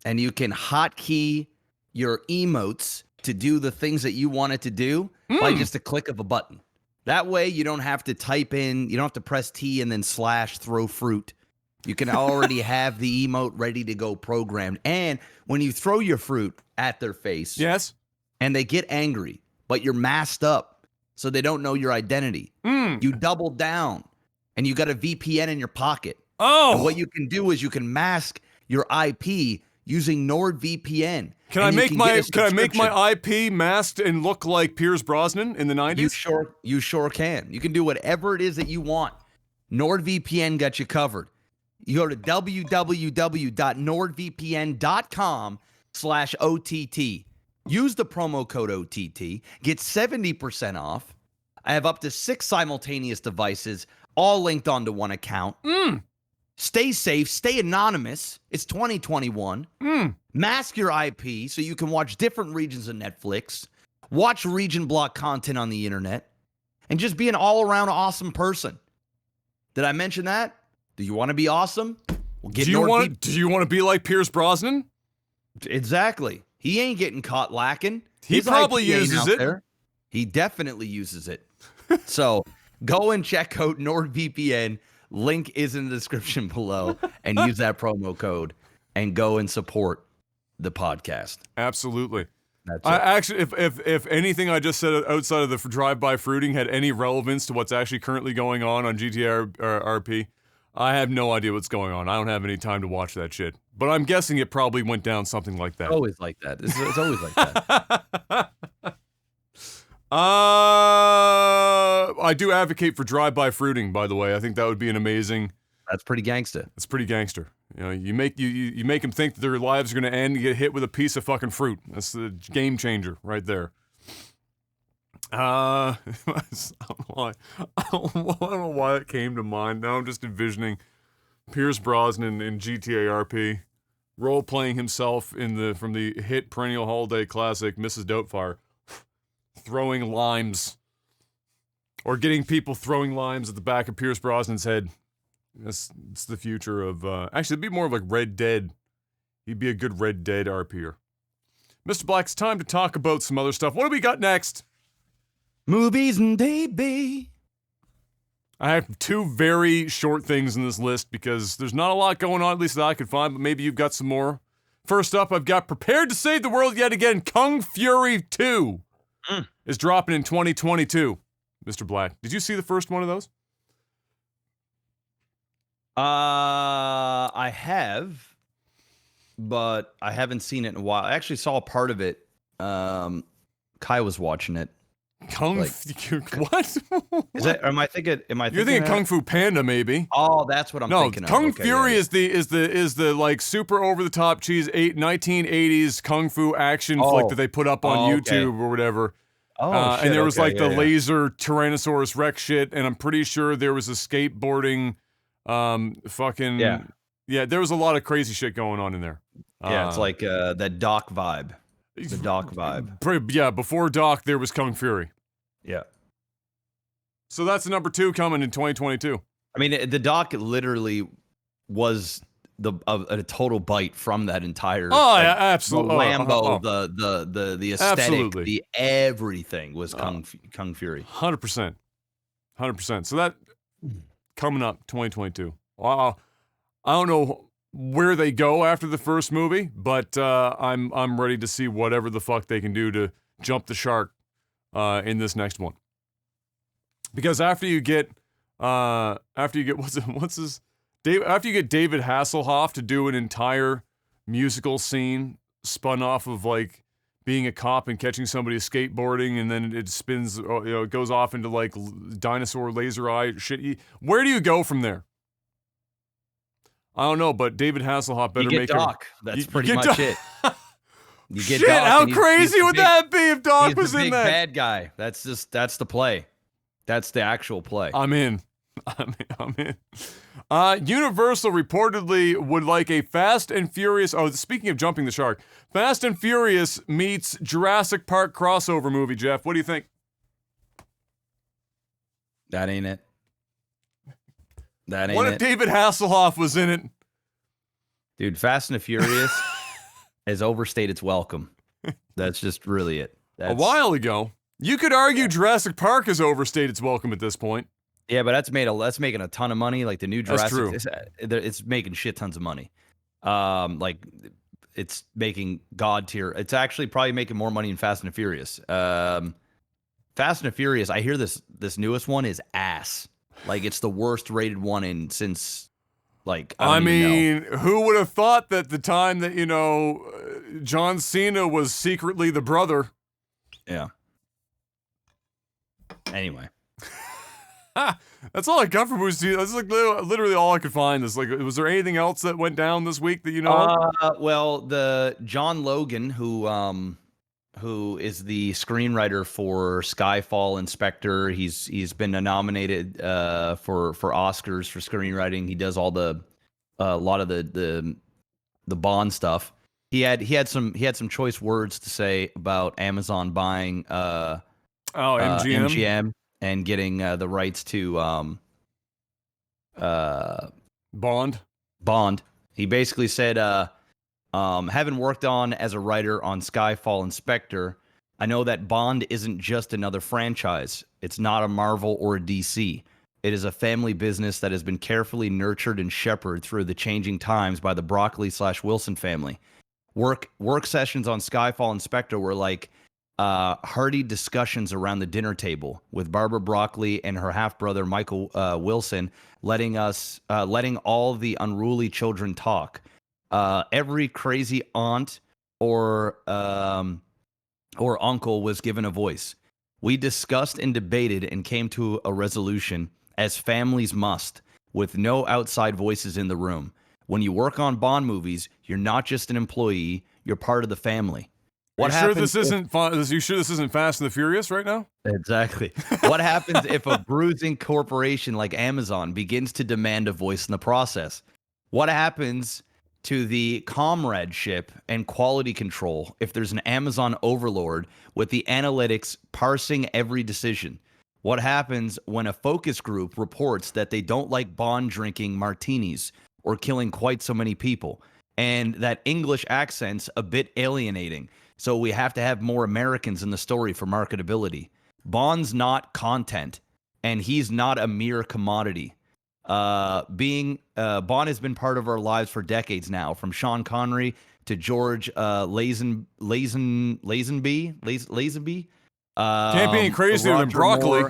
And you can hotkey your emotes to do the things that you want it to do by just a click of a button. That way you don't have to type in, you don't have to press T and then / throw fruit. You can already have the emote ready to go programmed. And when you throw your fruit at their face, yes, and they get angry, but you're masked up so they don't know your identity, you double down. And you got a VPN in your pocket. Oh. And what you can do is you can mask your IP using NordVPN. Can I make my IP masked and look like Pierce Brosnan in the 90s? You sure can. You can do whatever it is that you want. NordVPN got you covered. You go to www.nordvpn.com/OTT. Use the promo code OTT. Get 70% off. I have up to 6 simultaneous devices, all linked onto one account. Stay safe. Stay anonymous. It's 2021. Mask your IP so you can watch different regions of Netflix, watch region block content on the internet, and just be an all-around awesome person. Did I mention that? Do you want to be awesome? Well, do you want to be like Pierce Brosnan? Exactly. He ain't getting caught lacking. He probably uses it. There. He definitely uses it. So go and check out NordVPN. Link is in the description below, and use that promo code and go and support the podcast. Absolutely. That's it. Actually, if anything I just said outside of the drive-by fruiting had any relevance to what's actually currently going on GTA RP, I have no idea what's going on. I don't have any time to watch that shit. But I'm guessing it probably went down something like that. Always like that. It's always like that. I do advocate for drive-by fruiting, by the way. I think that would be an amazing. That's pretty gangster. That's pretty gangster. You make them think that their lives are going to end and get hit with a piece of fucking fruit. That's the game changer right there. I don't know why it came to mind. Now I'm just envisioning Pierce Brosnan in GTA RP, role-playing himself from the hit perennial holiday classic Mrs. Doubtfire, throwing limes, or getting people throwing limes at the back of Pierce Brosnan's head. It's the future of, actually, it'd be more of like Red Dead. He'd be a good Red Dead RPer. Mr. Black, it's time to talk about some other stuff. What do we got next? Movies and TV. I have 2 very short things in this list because there's not a lot going on, at least that I could find, but maybe you've got some more. First up, I've got Prepared to Save the World Yet Again. Kung Fury 2 is dropping in 2022. Mr. Black. Did you see the first one of those? I have, but I haven't seen it in a while. I actually saw a part of it. Kai was watching it. What? Is that? Am I thinking? You're thinking Kung Fu Panda, maybe? Oh, that's what I'm thinking. No, Kung of. Okay, Fury yeah. is the like super over the top cheese 1980s kung fu action flick that they put up on YouTube or whatever. Oh, shit, and there was like the laser Tyrannosaurus Rex shit, and I'm pretty sure there was a skateboarding, there was a lot of crazy shit going on in there. Yeah, it's like that Doc vibe. The Doc vibe. Yeah, before Doc, there was Kung Fury. Yeah. So that's the number 2 coming in 2022. I mean, the Doc literally was a total bite from that entire. Yeah, absolutely. The Lambo, the aesthetic, absolutely. the everything was Kung Fury. 100%. So that coming up 2022. Wow. I don't know where they go after the first movie, but I'm ready to see whatever the fuck they can do to jump the shark in this next one. Because after you get David Hasselhoff to do an entire musical scene spun off of like being a cop and catching somebody skateboarding, and then it spins, it goes off into like dinosaur laser eye shit. Where do you go from there? I don't know, but David Hasselhoff better make Doc. That's pretty much it. You get Shit, Doc, how crazy would that be if Doc was in that? He's the big bad guy. That's the play. That's the actual play. I'm in. Universal reportedly would like a Fast and Furious. Oh, speaking of jumping the shark, Fast and Furious meets Jurassic Park crossover movie. Jeff, what do you think? That ain't it. That ain't What it. if David Hasselhoff was in it? Dude, Fast and the Furious has overstayed its welcome. That's just really it. A while ago, you could argue Jurassic Park has overstayed its welcome at this point. Yeah, but that's making a ton of money. Like the new Jurassic, That's true. It's making shit tons of money. Like it's making god tier. It's actually probably making more money than Fast and the Furious. Fast and the Furious. I hear this newest one is ass. Like it's the worst rated one since. Like I mean, who would have thought that the time that John Cena was secretly the brother? Yeah. Anyway. That's all I got for movies. That's like literally all I could find. Is like, was there anything else that went down this week that you know? Well, the John Logan, who is the screenwriter for Skyfall and Spectre, he's been nominated for Oscars for screenwriting. He does all a lot of the Bond stuff. He had some choice words to say about Amazon buying MGM and getting the rights to Bond. He basically said, having worked on as a writer on Skyfall and Spectre, I know that Bond isn't just another franchise. It's not a Marvel or a DC. It is a family business that has been carefully nurtured and shepherded through the changing times by the Broccoli/Wilson family. Work sessions on Skyfall and Spectre were like hearty discussions around the dinner table with Barbara Broccoli and her half-brother Michael Wilson letting all the unruly children talk. Every crazy aunt or uncle was given a voice. We discussed and debated and came to a resolution, as families must, with no outside voices in the room. When you work on Bond movies, you're not just an employee, you're part of the family. You sure this isn't Fast and the Furious right now? Exactly. What happens if a bruising corporation like Amazon begins to demand a voice in the process? What happens to the comradeship and quality control if there's an Amazon overlord with the analytics parsing every decision? What happens when a focus group reports that they don't like Bond drinking martinis or killing quite so many people, and that English accent's a bit alienating, so we have to have more Americans in the story for marketability? Bond's not content, and he's not a mere commodity. Bond has been part of our lives for decades now, from Sean Connery to George Lazenby. Can't be any crazier than Broccoli.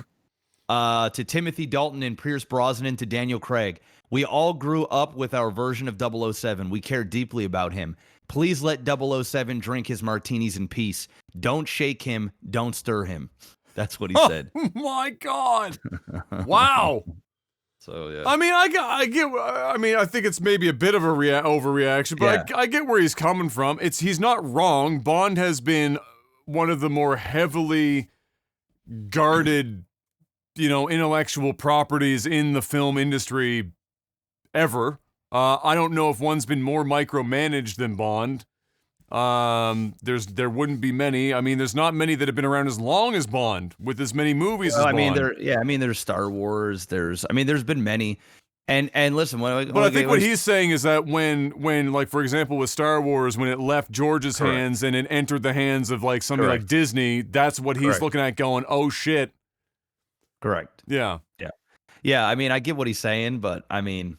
To Timothy Dalton and Pierce Brosnan to Daniel Craig. We all grew up with our version of 007. We care deeply about him. Please let 007 drink his martinis in peace. Don't shake him. Don't stir him. That's what he said. Oh my God. Wow. So, yeah. I mean, I think it's maybe a bit of a overreaction, but I get where he's coming from. He's not wrong. Bond has been one of the more heavily guarded, intellectual properties in the film industry ever. I don't know if one's been more micromanaged than Bond. There wouldn't be many. I mean, there's not many that have been around as long as Bond with as many movies as Bond. There's Star Wars. There's been many. And listen, but I think what he's saying is that when like, for example, with Star Wars, when it left George's hands and it entered the hands of like somebody like Disney, that's what he's looking at going, oh shit. Correct. Yeah. Yeah. I mean, I get what he's saying, but I mean,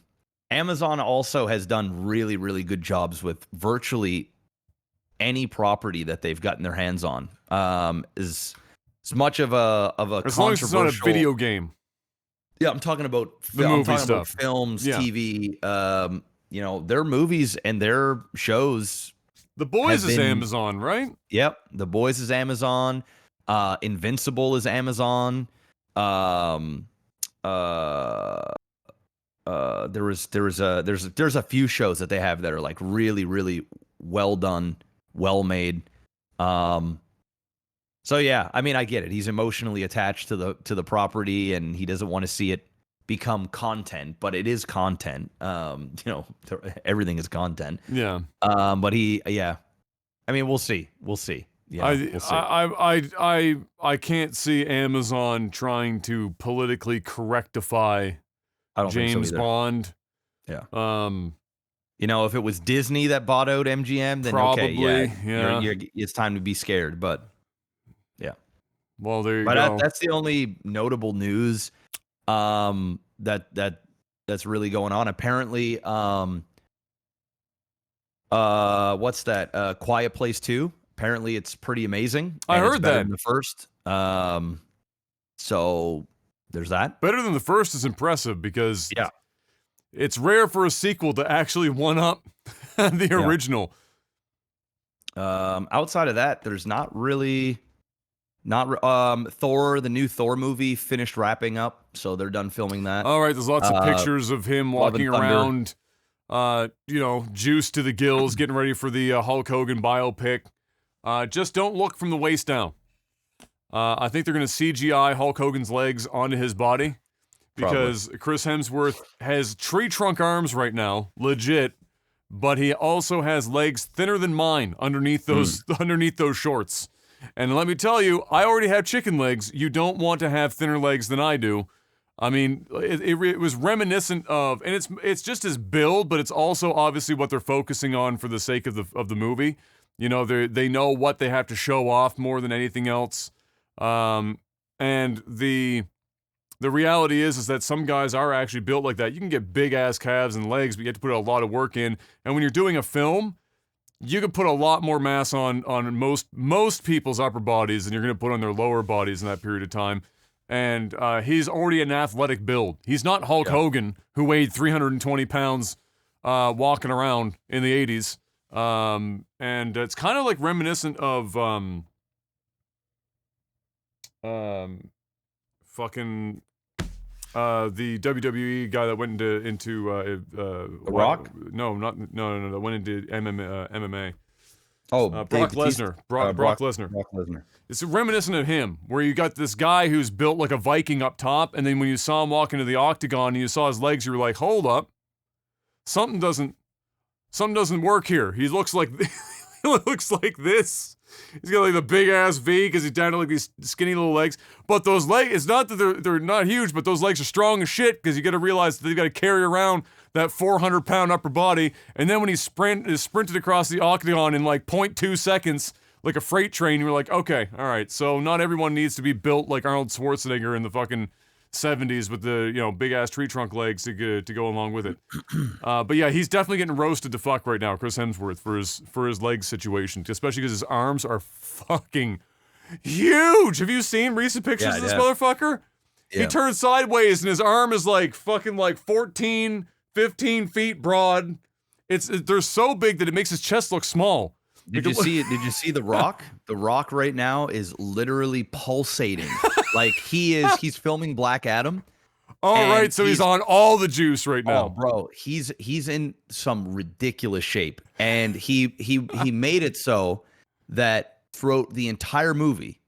Amazon also has done really, really good jobs with virtually any property that they've gotten their hands on. Is as much of a as long as it's not a video game. Yeah, I'm talking about about films, TV. Their movies and their shows. The Boys is Amazon, right? Yep, The Boys is Amazon. Invincible is Amazon. There's a few shows that they have that are like really, really well done, well made. So yeah, I mean, I get it. He's emotionally attached to the property, and he doesn't want to see it become content, but it is content. Everything is content. Yeah. But I mean, we'll see. Yeah, we'll see. I can't see Amazon trying to politically correctify James Bond. Yeah. If it was Disney that bought out MGM, then probably, it's time to be scared. But yeah. Well, there you go. That's the only notable news that's really going on. Apparently, what's that? Quiet Place 2. Apparently, it's pretty amazing. I heard it's better that than the first. So there's that. Better than the first is impressive because it's rare for a sequel to actually one up the original. Outside of that, there's not really. Thor, the new Thor movie finished wrapping up, so they're done filming that. All right, there's lots of pictures of him walking around, juiced to the gills, getting ready for the Hulk Hogan biopic. Just don't look from the waist down. I think they're going to CGI Hulk Hogan's legs onto his body because Chris Hemsworth has tree trunk arms right now, legit, but he also has legs thinner than mine underneath those shorts. And let me tell you, I already have chicken legs. You don't want to have thinner legs than I do. I mean, it was reminiscent of, and it's just his build, but it's also obviously what they're focusing on for the sake of the movie. They know what they have to show off more than anything else. And the reality is that some guys are actually built like that. You can get big ass calves and legs, but you have to put a lot of work in. And when you're doing a film, you can put a lot more mass on most people's upper bodies than you're going to put on their lower bodies in that period of time. And he's already an athletic build. He's not Hulk Hogan, who weighed 320 pounds walking around in the 80s. And it's kind of like reminiscent of the WWE guy that went into Rock? No, that went into MMA. Oh, Brock Lesnar. Brock Lesnar. Brock Lesnar. It's reminiscent of him, where you got this guy who's built like a Viking up top, and then when you saw him walk into the octagon and you saw his legs, you were like, hold up, something doesn't work here. He looks like this. He's got like the big ass V because he's down to like these skinny little legs. But those legs, it's not that they're not huge, but those legs are strong as shit because you got to realize that they've got to carry around that 400-pound upper body. And then when he sprinted across the octagon in like 0.2 seconds, like a freight train, you're like, okay, all right. So not everyone needs to be built like Arnold Schwarzenegger in the fucking 70s with the big ass tree trunk legs to go along with it. But yeah, he's definitely getting roasted to fuck right now, Chris Hemsworth, for his leg situation, especially because his arms are fucking huge. Have you seen recent pictures of this motherfucker? He Yeah. turns sideways and his arm is like fucking like 14, 15 feet broad. They're so big that it makes his chest look small. Did you see it? Did you see The Rock? The Rock right now is literally pulsating. Like he's filming Black Adam. All and right, so he's on all the juice right now. Oh, bro, he's in some ridiculous shape, and he made it so that throughout the entire movie,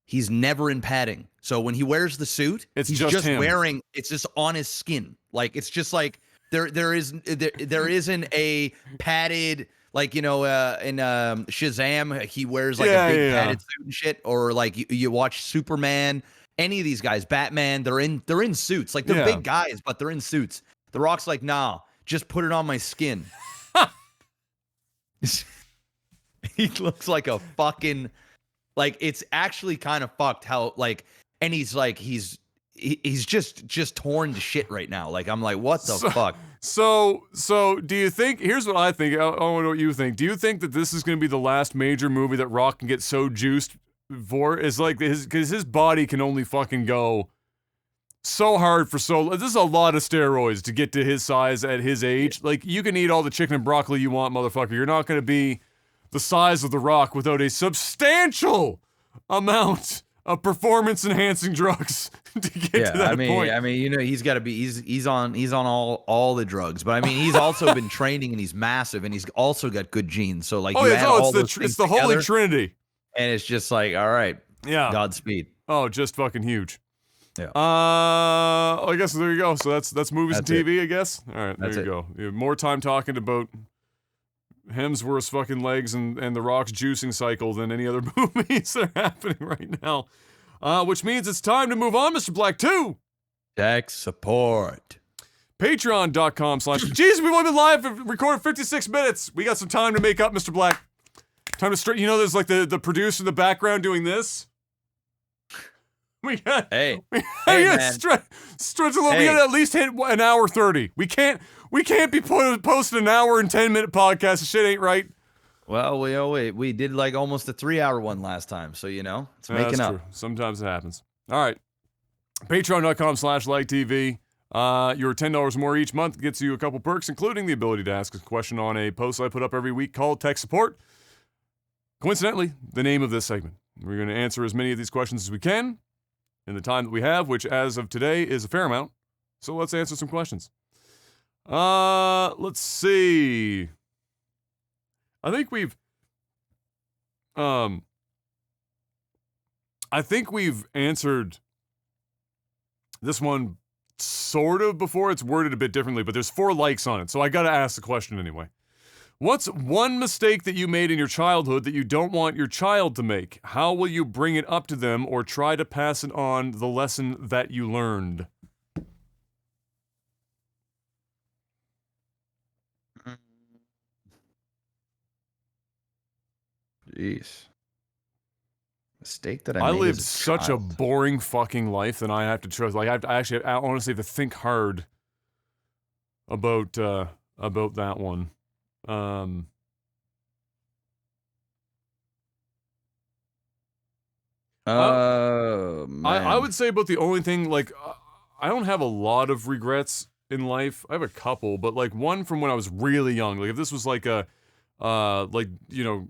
he's never in padding. So when he wears the suit, It's he's just him. wearing. It's just on his skin. Like it's just like there isn't a padded. Like, you know, in Shazam, he wears like a big padded suit and shit. Or like you watch Superman, any of these guys, Batman, they're in suits. Like they're big guys, but they're in suits. The Rock's like, nah, just put it on my skin. He looks like a fucking, like it's actually kind of fucked how like, and he's like he's just torn to shit right now. Like I'm like, what the fuck? So do you think, here's what I think, I want to know what you think. Do you think that this is going to be the last major movie that Rock can get so juiced for? Is like because his body can only fucking go so hard for so, this is a lot of steroids to get to his size at his age. Like you can eat all the chicken and broccoli you want, motherfucker. You're not going to be the size of The Rock without a substantial amount of performance-enhancing drugs to get to that point. I mean, you know, he's got to be. He's on all the drugs, but I mean, he's also been training and he's massive and he's also got good genes. So like, it's the Holy Trinity, and it's just like, all right, Godspeed. Oh, just fucking huge. Yeah. I guess there you go. So that's movies and TV, I guess. All right, there you go. You have more time talking about Hemsworth's fucking legs and The Rock's juicing cycle than any other movies that are happening right now. Which means it's time to move on, Mr. Black, to tech support. Patreon.com/. Jeez, we've only been live for recorded 56 minutes. We got some time to make up, Mr. Black. Time to straight. You know, there's like the producer in the background doing this. We got. Hey, man. Stretch a little. We got to at least hit an hour 30. We can't be posting an hour and 10-minute podcast. The shit ain't right. Well, we did like almost a 3-hour one last time, so you know it's making up. True. Sometimes it happens. All right, Patreon.com/LikeTV. Your $10 more each month gets you a couple perks, including the ability to ask a question on a post I put up every week called Tech Support. Coincidentally, the name of this segment. We're going to answer as many of these questions as we can in the time that we have, which as of today is a fair amount. So let's answer some questions. Let's see. I think we've answered this one sort of before. It's worded a bit differently, but there's 4 likes on it, so I gotta ask the question anyway. What's one mistake that you made in your childhood that you don't want your child to make? How will you bring it up to them or try to pass it on the lesson that you learned? Jeez. Mistake that I made lived as a such child. a boring fucking life that I have to trust. Like I honestly have to think hard about that one. Man. I would say about the only thing, like, I don't have a lot of regrets in life. I have a couple, but like one from when I was really young. Like if this was like a, like, you know,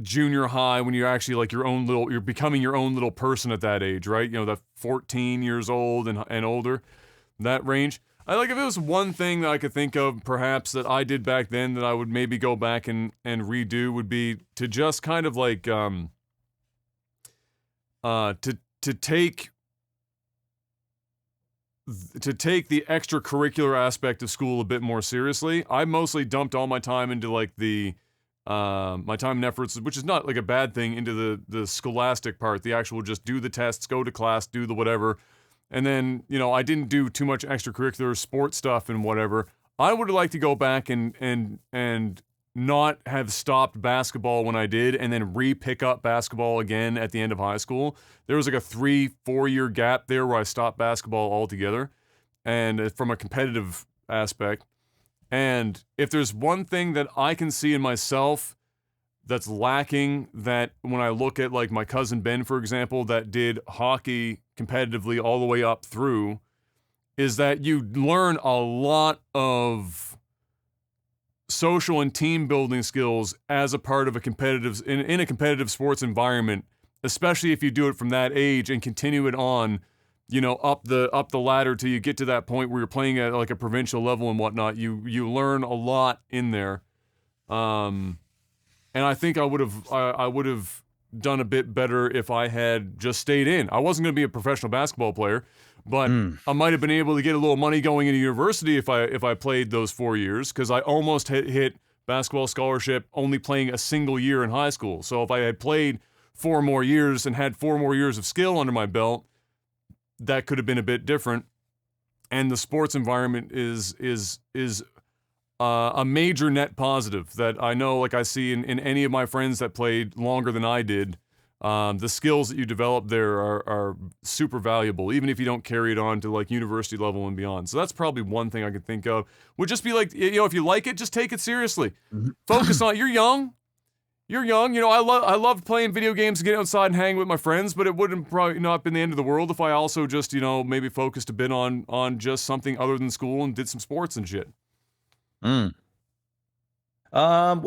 junior high when you're actually like you're becoming your own little person at that age, right? You know, that 14 years old and older, that range. I like if it was one thing that I could think of perhaps that I did back then that I would maybe go back and redo would be to just kind of like, to take the extracurricular aspect of school a bit more seriously. I mostly dumped all my time into like the my time and efforts, which is not like a bad thing, into the scholastic part, the actual just do the tests, go to class, do the whatever. And then, you know, I didn't do too much extracurricular sports stuff and whatever. I would have liked to go back and not have stopped basketball when I did and then re-pick up basketball again at the end of high school. There was like a 3-4 year gap there where I stopped basketball altogether, and from a competitive aspect. And if there's one thing that I can see in myself that's lacking, that when I look at like my cousin Ben, for example, that did hockey competitively all the way up through, is that you learn a lot of social and team building skills as a part of a competitive in a competitive sports environment, especially if you do it from that age and continue it on, you know, up the ladder till you get to that point where you're playing at like a provincial level and whatnot. You learn a lot in there. And I think I would have done a bit better if I had just stayed in. I wasn't going to be a professional basketball player, but I might have been able to get a little money going into university if I played those 4 years, because I almost hit basketball scholarship only playing a single year in high school. So if I had played 4 more years and had 4 more years of skill under my belt, that could have been a bit different. And the sports environment is a major net positive that I know, like I see in any of my friends that played longer than I did. The skills that you develop there are super valuable, even if you don't carry it on to like university level and beyond. So that's probably one thing I could think of. Would just be like, you know, if you like it, just take it seriously. Focus on it. You're young. You know, I love playing video games, getting outside and hanging with my friends, but it wouldn't probably not been the end of the world if I also just, you know, maybe focused a bit on just something other than school and did some sports and shit. Well,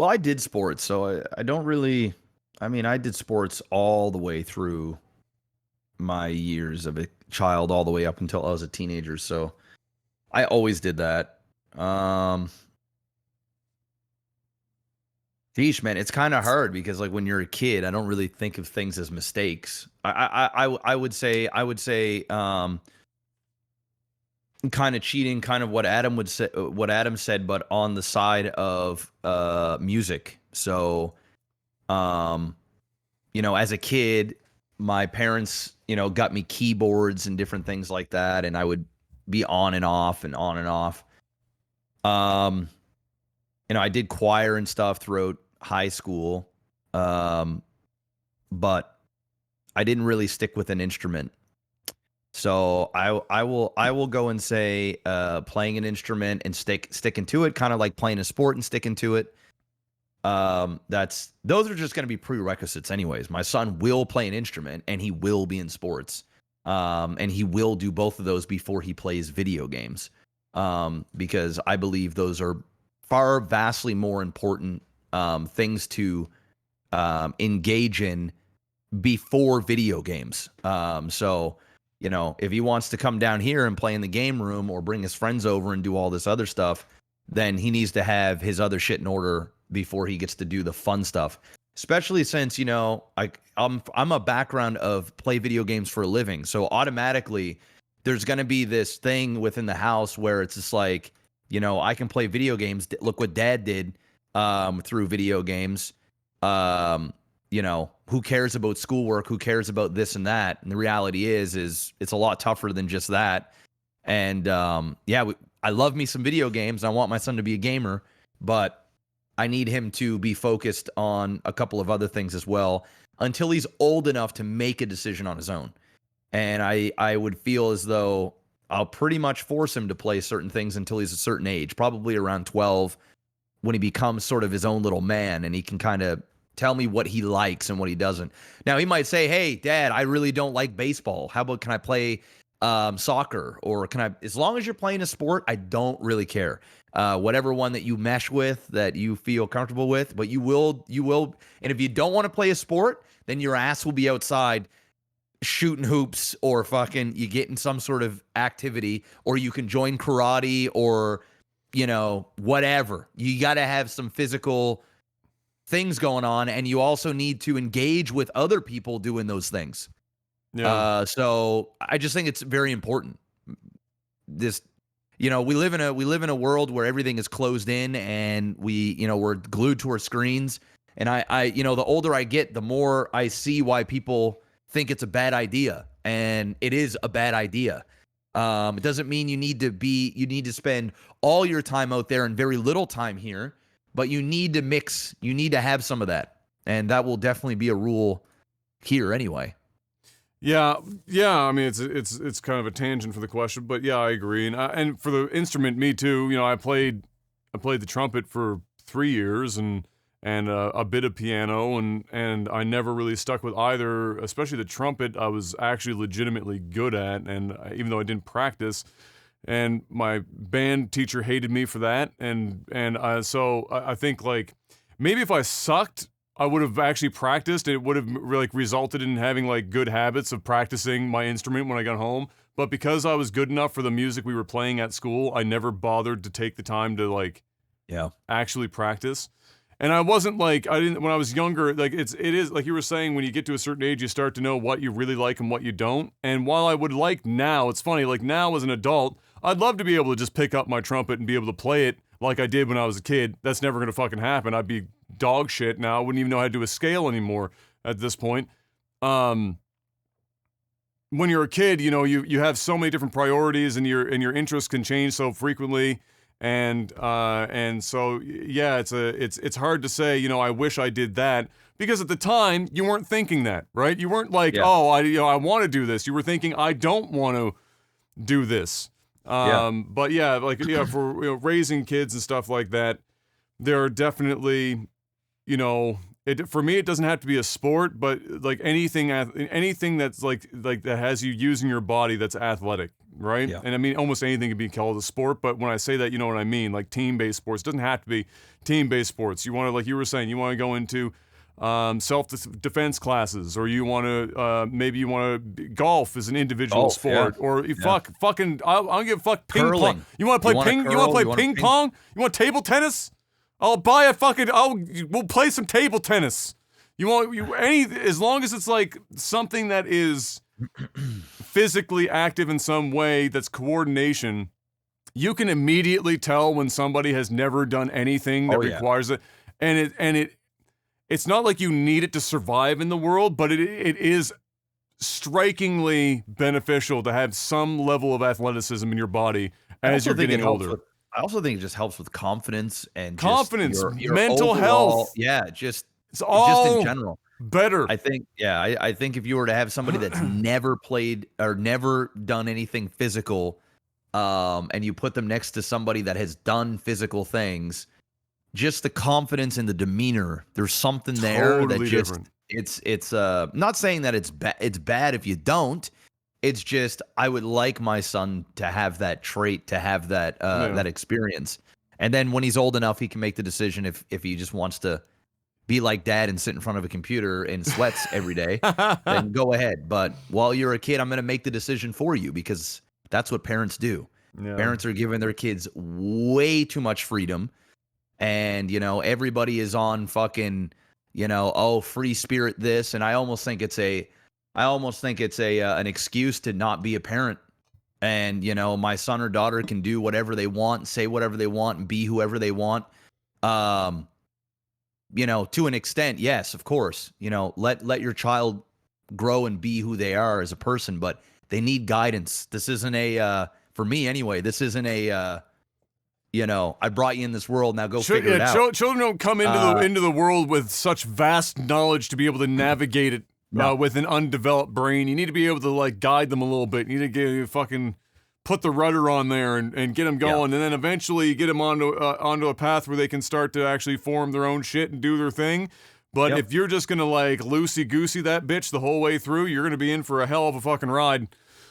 I did sports, so I don't really. I mean, I did sports all the way through my years of a child, all the way up until I was a teenager. So I always did that. Geesh, man, it's kind of hard because like when you're a kid, I don't really think of things as mistakes. I would say kind of cheating, kind of what Adam said, but on the side of music. So, you know, as a kid, my parents, you know, got me keyboards and different things like that, and I would be on and off and on and off. You know, I did choir and stuff throughout high school, but I didn't really stick with an instrument. So I will go and say playing an instrument and sticking to it, kind of like playing a sport and sticking to it. Those are just going to be prerequisites anyways. My son will play an instrument and he will be in sports. And he will do both of those before he plays video games. Because I believe those are vastly more important things to engage in before video games. So, you know, if he wants to come down here and play in the game room or bring his friends over and do all this other stuff, then he needs to have his other shit in order before he gets to do the fun stuff. Especially since, you know, I'm a background of play video games for a living. So automatically there's going to be this thing within the house where it's just like, you know, I can play video games. Look what dad did through video games. You know, who cares about schoolwork? Who cares about this and that? And the reality is it's a lot tougher than just that. And I love me some video games. I want my son to be a gamer, but I need him to be focused on a couple of other things as well until he's old enough to make a decision on his own. And I would feel as though I'll pretty much force him to play certain things until he's a certain age, probably around 12, when he becomes sort of his own little man and he can kind of tell me what he likes and what he doesn't. Now, he might say, hey, Dad, I really don't like baseball. How about can I play soccer? Or can I, as long as you're playing a sport, I don't really care. Whatever one that you mesh with, that you feel comfortable with, but you will. And if you don't want to play a sport, then your ass will be outside shooting hoops or fucking you get in some sort of activity, or you can join karate or, you know, whatever. You got to have some physical things going on, and you also need to engage with other people doing those things. Yeah. So I just think it's very important. This, you know, we live in a world where everything is closed in, and we're glued to our screens. And I you know, the older I get, the more I see why people think it's a bad idea, and it is a bad idea. It doesn't mean you need to spend all your time out there and very little time here, but you need to mix. You need to have some of that, and that will definitely be a rule here anyway. Yeah. I mean, it's kind of a tangent for the question, but yeah, I agree. And for the instrument, me too. You know, I played the trumpet for 3 years, and and a bit of piano, and I never really stuck with either, especially the trumpet. I was actually legitimately good at, and even though I didn't practice, and my band teacher hated me for that, so I think like maybe if I sucked, I would have actually practiced. It would have like resulted in having like good habits of practicing my instrument when I got home. But because I was good enough for the music we were playing at school, I never bothered to take the time to like actually practice. And I wasn't like, I didn't, when I was younger, like it is like you were saying, when you get to a certain age, you start to know what you really like and what you don't. And while I would like now, it's funny, like now as an adult, I'd love to be able to just pick up my trumpet and be able to play it like I did when I was a kid. That's never going to fucking happen. I'd be dog shit now. I wouldn't even know how to do a scale anymore at this point. When you're a kid, you know, you have so many different priorities, and your interests can change so frequently. And so yeah, it's hard to say, you know, I wish I did that, because at the time you weren't thinking that, right? You weren't like, oh, I want to do this. You were thinking, I don't want to do this. But yeah, like, for raising kids and stuff like that, there are definitely, you know, for me, it doesn't have to be a sport, but like anything that's like that has you using your body that's athletic, right? Yeah. And I mean, almost anything can be called a sport, but when I say that, you know what I mean? Like team-based sports. It doesn't have to be team-based sports. You want to, like you were saying, you want to go into self-defense classes, or you want to maybe you want to golf as an individual sport, or you fucking I don't give a fuck, ping pong. You want to play ping? You want to play ping pong? You want table tennis? We'll play some table tennis. As long as it's like something that is physically active in some way, that's coordination, you can immediately tell when somebody has never done anything that requires it. And it's not like you need it to survive in the world, but it is strikingly beneficial to have some level of athleticism in your body as you're getting older. I also think it just helps with confidence and your mental health. Yeah, just all in general. Better. I think if you were to have somebody that's never played or never done anything physical, and you put them next to somebody that has done physical things, just the confidence and the demeanor, there's something there that just different. It's not saying that it's bad if you don't. It's just, I would like my son to have that trait, to have that that experience. And then when he's old enough, he can make the decision if he just wants to be like dad and sit in front of a computer in sweats every day, then go ahead. But while you're a kid, I'm going to make the decision for you, because that's what parents do. Yeah. Parents are giving their kids way too much freedom. And, you know, everybody is on fucking, you know, free spirit this. And I almost think it's an excuse to not be a parent. And, you know, my son or daughter can do whatever they want, say whatever they want, and be whoever they want. You know, to an extent, yes, of course. You know, let your child grow and be who they are as a person, but they need guidance. This isn't for me anyway, this isn't you know, I brought you in this world, now go figure it out. Children don't come into the world with such vast knowledge to be able to navigate it. With an undeveloped brain. You need to be able to like guide them a little bit. You need to fucking put the rudder on there and get them going, and then eventually get them onto a path where they can start to actually form their own shit and do their thing. But if you're just gonna like loosey-goosey that bitch the whole way through, you're gonna be in for a hell of a fucking ride.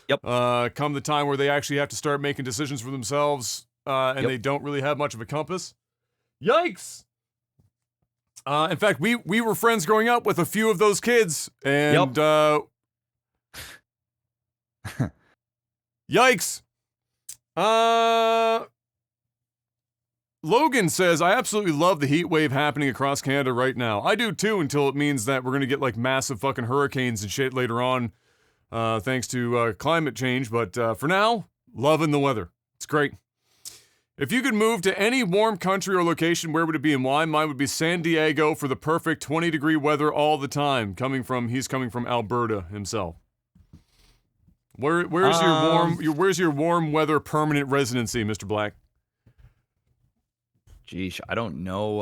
Come the time where they actually have to start making decisions for themselves, and they don't really have much of a compass. Yikes! In fact, we were friends growing up with a few of those kids, and yikes. Logan says, I absolutely love the heat wave happening across Canada right now. I do too, until it means that we're going to get like massive fucking hurricanes and shit later on, thanks to climate change. But for now, loving the weather. It's great. If you could move to any warm country or location, where would it be and why? Mine would be San Diego for the perfect 20-degree weather all the time. He's coming from Alberta himself. Where's your warm weather permanent residency, Mr. Black? Geesh, I don't know.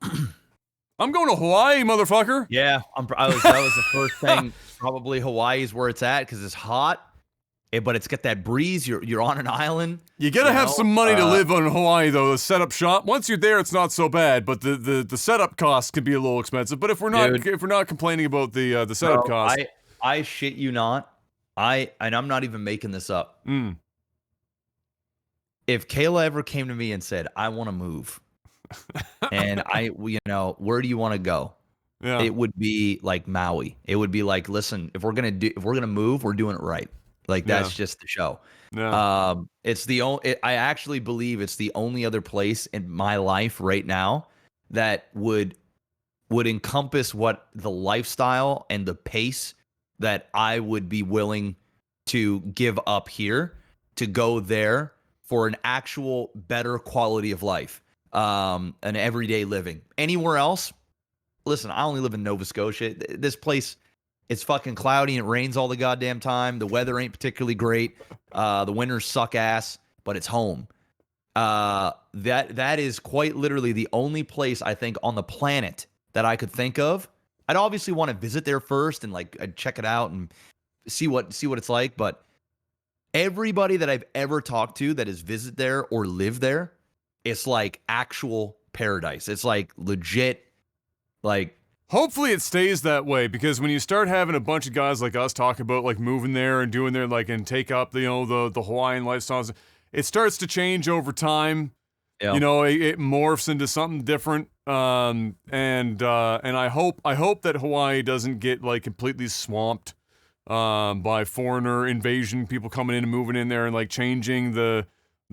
I'm going to Hawaii, motherfucker. Yeah, that was the first thing. Probably Hawaii is where it's at, because it's hot. but it's got that breeze. You're on an island. You gotta have some money to live on Hawaii, though. The setup shop. Once you're there, it's not so bad, but the setup costs can be a little expensive. But if we're not complaining about the setup costs, I shit you not. And I'm not even making this up. If Kayla ever came to me and said, "I want to move," and where do you want to go? yeah, It would be like Maui. It would be like, listen, if we're gonna move, we're doing it right. Like that's just the show. yeah. It's the only. I actually believe it's the only other place in my life right now that would encompass what the lifestyle and the pace that I would be willing to give up here to go there for an actual better quality of life, an everyday living. Anywhere else, listen, I only live in Nova Scotia. This place, it's fucking cloudy and it rains all the goddamn time. The weather ain't particularly great. The winters suck ass, but it's home. That is quite literally the only place I think on the planet that I could think of. I'd obviously want to visit there first and like I'd check it out and see what it's like. But everybody that I've ever talked to that has visited there or lived there, it's like actual paradise. It's like legit. Like, Hopefully it stays that way, because when you start having a bunch of guys like us talking about like moving there and doing their like and take up the Hawaiian lifestyles, it starts to change over time. yeah. It morphs into something different. And I hope that Hawaii doesn't get like completely swamped by foreigner invasion, people coming in and moving in there and like changing the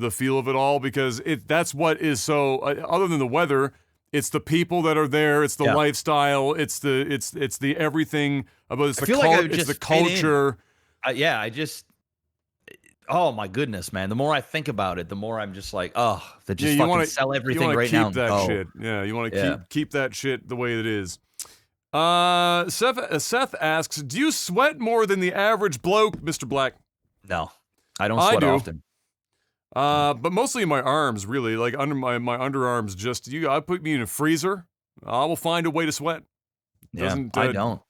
feel of it all, because that's what is so other than the weather. It's the people that are there. It's the lifestyle. It's the everything about. It's the culture. Oh my goodness, man! The more I think about it, the more I'm just like, oh, they just sell everything you right now. Keep that shit. Yeah, you want to keep that shit the way it is. Seth asks, "Do you sweat more than the average bloke, Mr. Black?" No, I don't sweat often. But mostly in my arms, really. Like under my underarms, I put me in a freezer. I will find a way to sweat. I don't.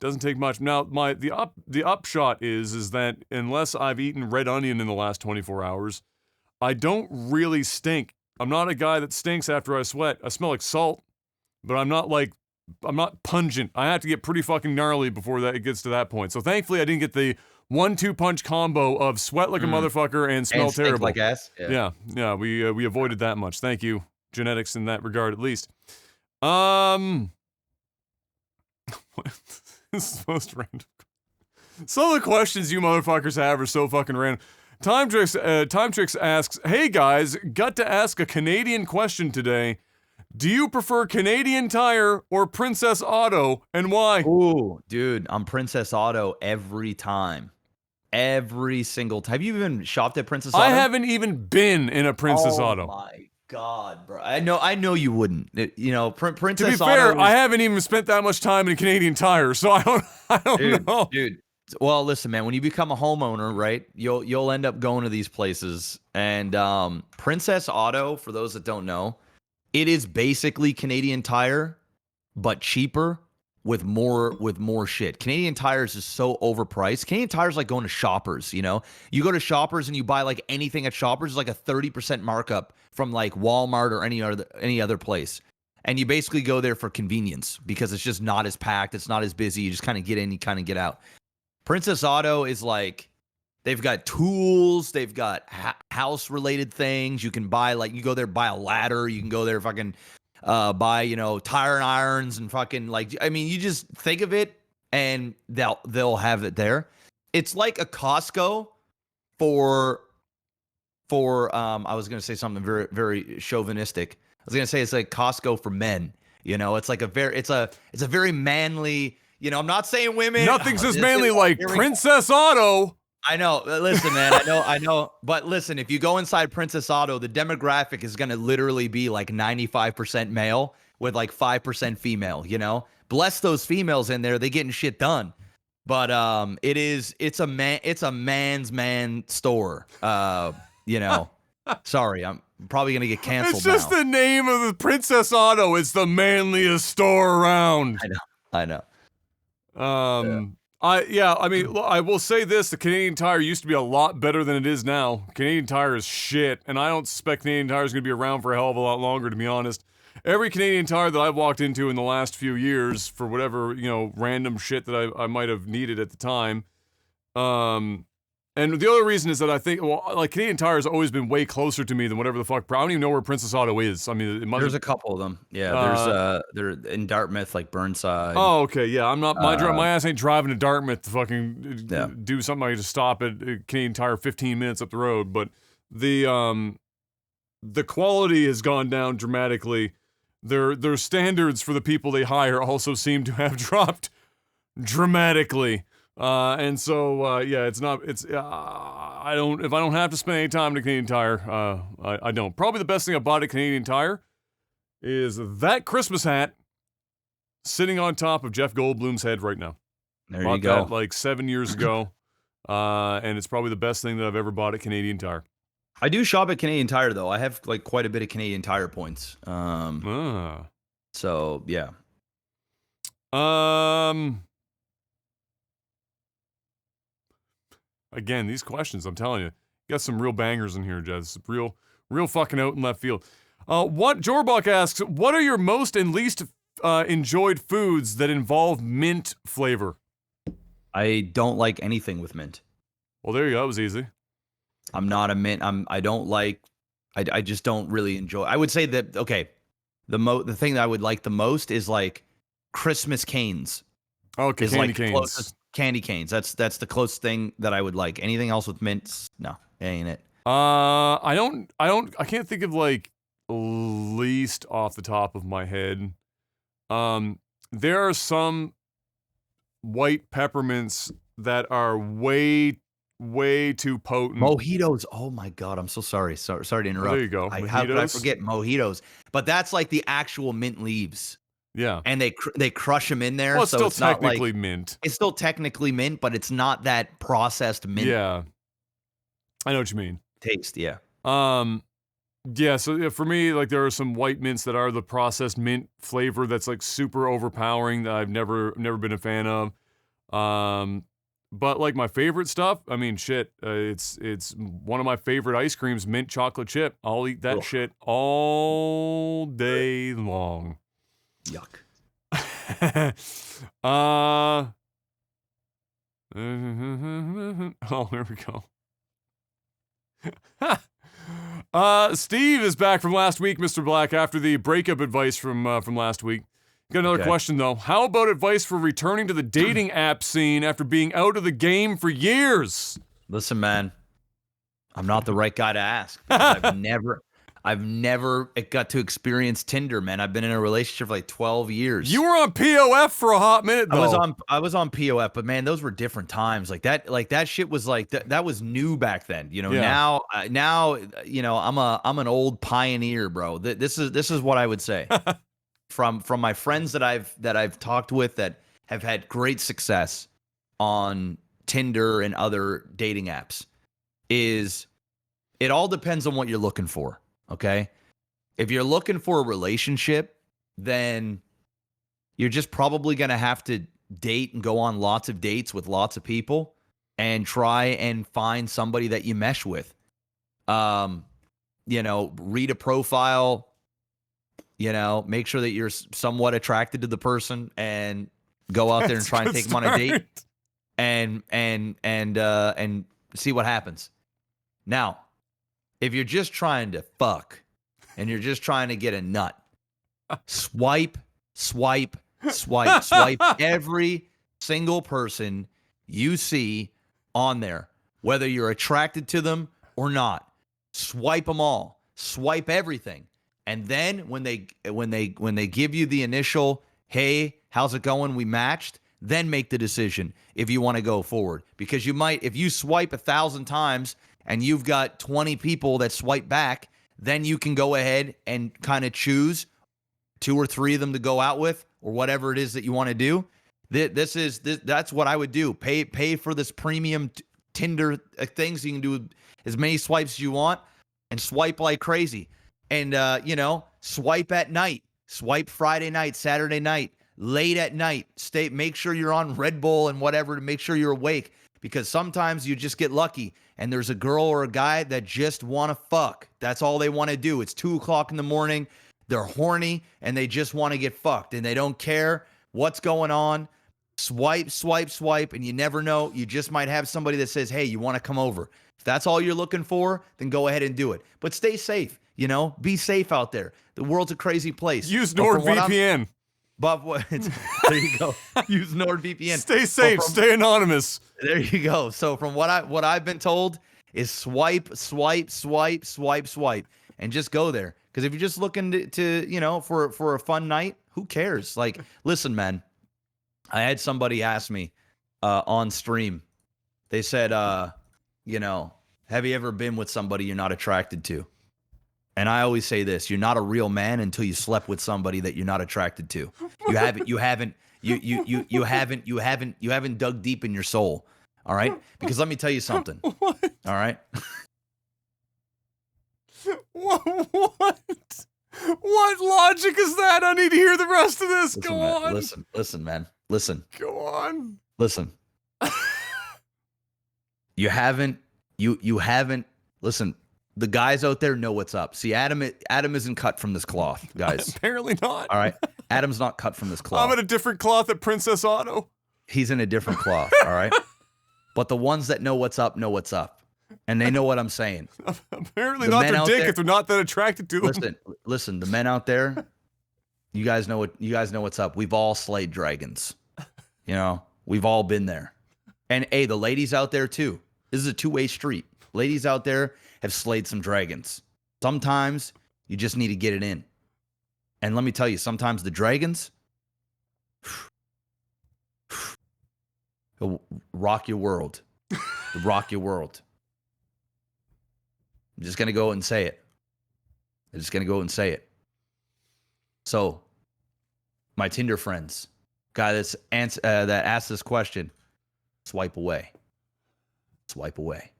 Doesn't take much. Now, the upshot is that unless I've eaten red onion in the last 24 hours, I don't really stink. I'm not a guy that stinks after I sweat. I smell like salt, but I'm not pungent. I have to get pretty fucking gnarly before it gets to that point. So thankfully, I didn't get the 1-2 punch combo of sweat like a motherfucker and smell terrible. Like ass. Yeah. We avoided that much. Thank you, genetics, in that regard at least. This is the most random. Some of the questions you motherfuckers have are so fucking random. Time Tricks asks, "Hey guys, got to ask a Canadian question today. Do you prefer Canadian Tire or Princess Auto, and why?" Ooh, dude, I'm Princess Auto every time. Every single time. Have you even shopped at Princess Auto? I haven't even been in a Princess Auto. Oh my God, bro. I know you wouldn't. Princess To be Auto fair, I haven't even spent that much time in Canadian Tire, so I don't know. Dude. Well, listen, man, when you become a homeowner, right, you'll end up going to these places. And Princess Auto, for those that don't know, it is basically Canadian Tire, but cheaper with more shit. Canadian Tires is so overpriced. Canadian Tires like going to Shoppers, You go to Shoppers and you buy like anything at Shoppers, it's like a 30% markup from like Walmart or any other place. And you basically go there for convenience because it's just not as packed, it's not as busy. You just kind of get in, you kind of get out. Princess Auto is like, they've got tools, they've got house related things. You can buy, like, you go there, buy a ladder, you can go there fucking buy, tire and irons and fucking, like, I mean, you just think of it and they'll have it there. It's like a Costco for I was going to say something very, very chauvinistic. I was going to say it's like Costco for men. It's like it's a very manly, I'm not saying women. Nothing's as manly like Princess Auto. I know. Listen, man, I know. But listen, if you go inside Princess Auto, the demographic is going to literally be like 95% male with like 5% female, Bless those females in there. They getting shit done. But it's a man's man store. Sorry, I'm probably going to get canceled. It's just the name of the Princess Auto. It's the manliest store around. I know. I mean, I will say this: the Canadian Tire used to be a lot better than it is now. Canadian Tire is shit, and I don't suspect Canadian Tire is going to be around for a hell of a lot longer, to be honest. Every Canadian Tire that I've walked into in the last few years, for whatever random shit that I might have needed at the time, and the other reason is that I think, Canadian Tire has always been way closer to me than whatever the fuck. I don't even know where Princess Auto is. I mean, There's a couple of them. Yeah, they're in Dartmouth, like Burnside. Oh, okay, yeah. I'm not my ass ain't driving to Dartmouth to fucking do something. I just stop at Canadian Tire 15 minutes up the road. But the quality has gone down dramatically. Their standards for the people they hire also seem to have dropped dramatically. And so it's not. It's if I don't have to spend any time at Canadian Tire, I don't. Probably the best thing I bought at Canadian Tire is that Christmas hat sitting on top of Jeff Goldblum's head right now. There bought you go. That like 7 years ago, and it's probably the best thing that I've ever bought at Canadian Tire. I do shop at Canadian Tire though. I have like quite a bit of Canadian Tire points. So yeah. Again, these questions, I'm telling you, got some real bangers in here, Jez. Real fucking out in left field. Jorbach asks, what are your most and least enjoyed foods that involve mint flavor? I don't like anything with mint. Well, there you go. That was easy. I'm not a mint. I just don't really enjoy. I would say that, okay, the thing that I would like the most is like Christmas canes. Okay, candy like canes. Candy canes. That's the closest thing that I would like. Anything else with mints? No, it ain't it. I can't think of like least off the top of my head. There are some white peppermints that are way too potent. Mojitos. Oh my God, I'm so sorry. Sorry to interrupt. There you go. How could I forget mojitos? But that's like the actual mint leaves. Yeah. And they crush them in there. Well, it's so still it's not technically like, mint. It's still technically mint, but it's not that processed mint. Yeah. I know what you mean. Taste, yeah. Yeah, so for me, like there are some white mints that are the processed mint flavor that's like super overpowering that I've never been a fan of. But like my favorite stuff, I mean, shit, it's one of my favorite ice creams, mint chocolate chip. I'll eat that shit all day long. Yuck. Oh, there we go. Steve is back from last week, Mr. Black, after the breakup advice from last week. Got another question, though. How about advice for returning to the dating app scene after being out of the game for years? Listen, man, I'm not the right guy to ask. I've never got to experience Tinder, man. I've been in a relationship for like 12 years. You were on POF for a hot minute, though. I was on POF, but man, those were different times. Like that shit was like that was new back then. Now, I'm an old pioneer, bro. This is what I would say. From my friends that I've talked with that have had great success on Tinder and other dating apps, is it all depends on what you're looking for. Okay. If you're looking for a relationship, then you're just probably going to have to date and go on lots of dates with lots of people and try and find somebody that you mesh with. Read a profile, make sure that you're somewhat attracted to the person and go out there and try and take them on a date and see what happens. Now, if you're just trying to fuck and you're just trying to get a nut, swipe every single person you see on there, whether you're attracted to them or not. Swipe them all. Swipe everything. And then when they give you the initial, hey, how's it going? We matched. Then make the decision if you want to go forward. Because you might, if you swipe 1,000 times and you've got 20 people that swipe back, then you can go ahead and kind of choose 2 or 3 of them to go out with, or whatever it is that you want to do. That's what I would do. Pay for this premium Tinder thing so you can do as many swipes as you want and swipe like crazy. And, swipe at night. Swipe Friday night, Saturday night. late at night. Make sure you're on Red Bull and whatever to make sure you're awake, because sometimes you just get lucky and there's a girl or a guy that just want to fuck. That's all they want to do. It's 2:00 in the morning. They're horny and they just want to get fucked and they don't care what's going on. Swipe, swipe, swipe, and you never know. You just might have somebody that says, hey, you want to come over? If that's all you're looking for, then go ahead and do it. But stay safe, be safe out there. The world's a crazy place. Use NordVPN. But what? There you go. Use NordVPN. Stay safe. Stay anonymous. There you go. So from what I've been told is swipe, swipe, swipe, swipe, swipe, and just go there. Because if you're just looking to for a fun night, who cares? Like, listen, man. I had somebody ask me on stream. They said, have you ever been with somebody you're not attracted to? And I always say this: you're not a real man until you slept with somebody that you're not attracted to. You haven't dug deep in your soul. All right? Because let me tell you something. What? All right? What? What logic is that? I need to hear the rest of this. Listen, Go man, on. Listen, man. Listen. Go on. Listen. You haven't. Listen. The guys out there know what's up. See, Adam isn't cut from this cloth, guys. Apparently not. All right? Adam's not cut from this cloth. I'm in a different cloth at Princess Auto. He's in a different cloth, all right? But the ones that know what's up know what's up. And they know what I'm saying. Apparently not their dick if they're not that attracted to them. Listen, the men out there, you guys know what's up. We've all slayed dragons. We've all been there. And hey, the ladies out there too. This is a two-way street. Ladies out there have slayed some dragons. Sometimes you just need to get it in. And let me tell you, sometimes the dragons will rock your world. Rock your world. I'm just going to go and say it. So, my Tinder friends, guy that asked this question, swipe away. Swipe away.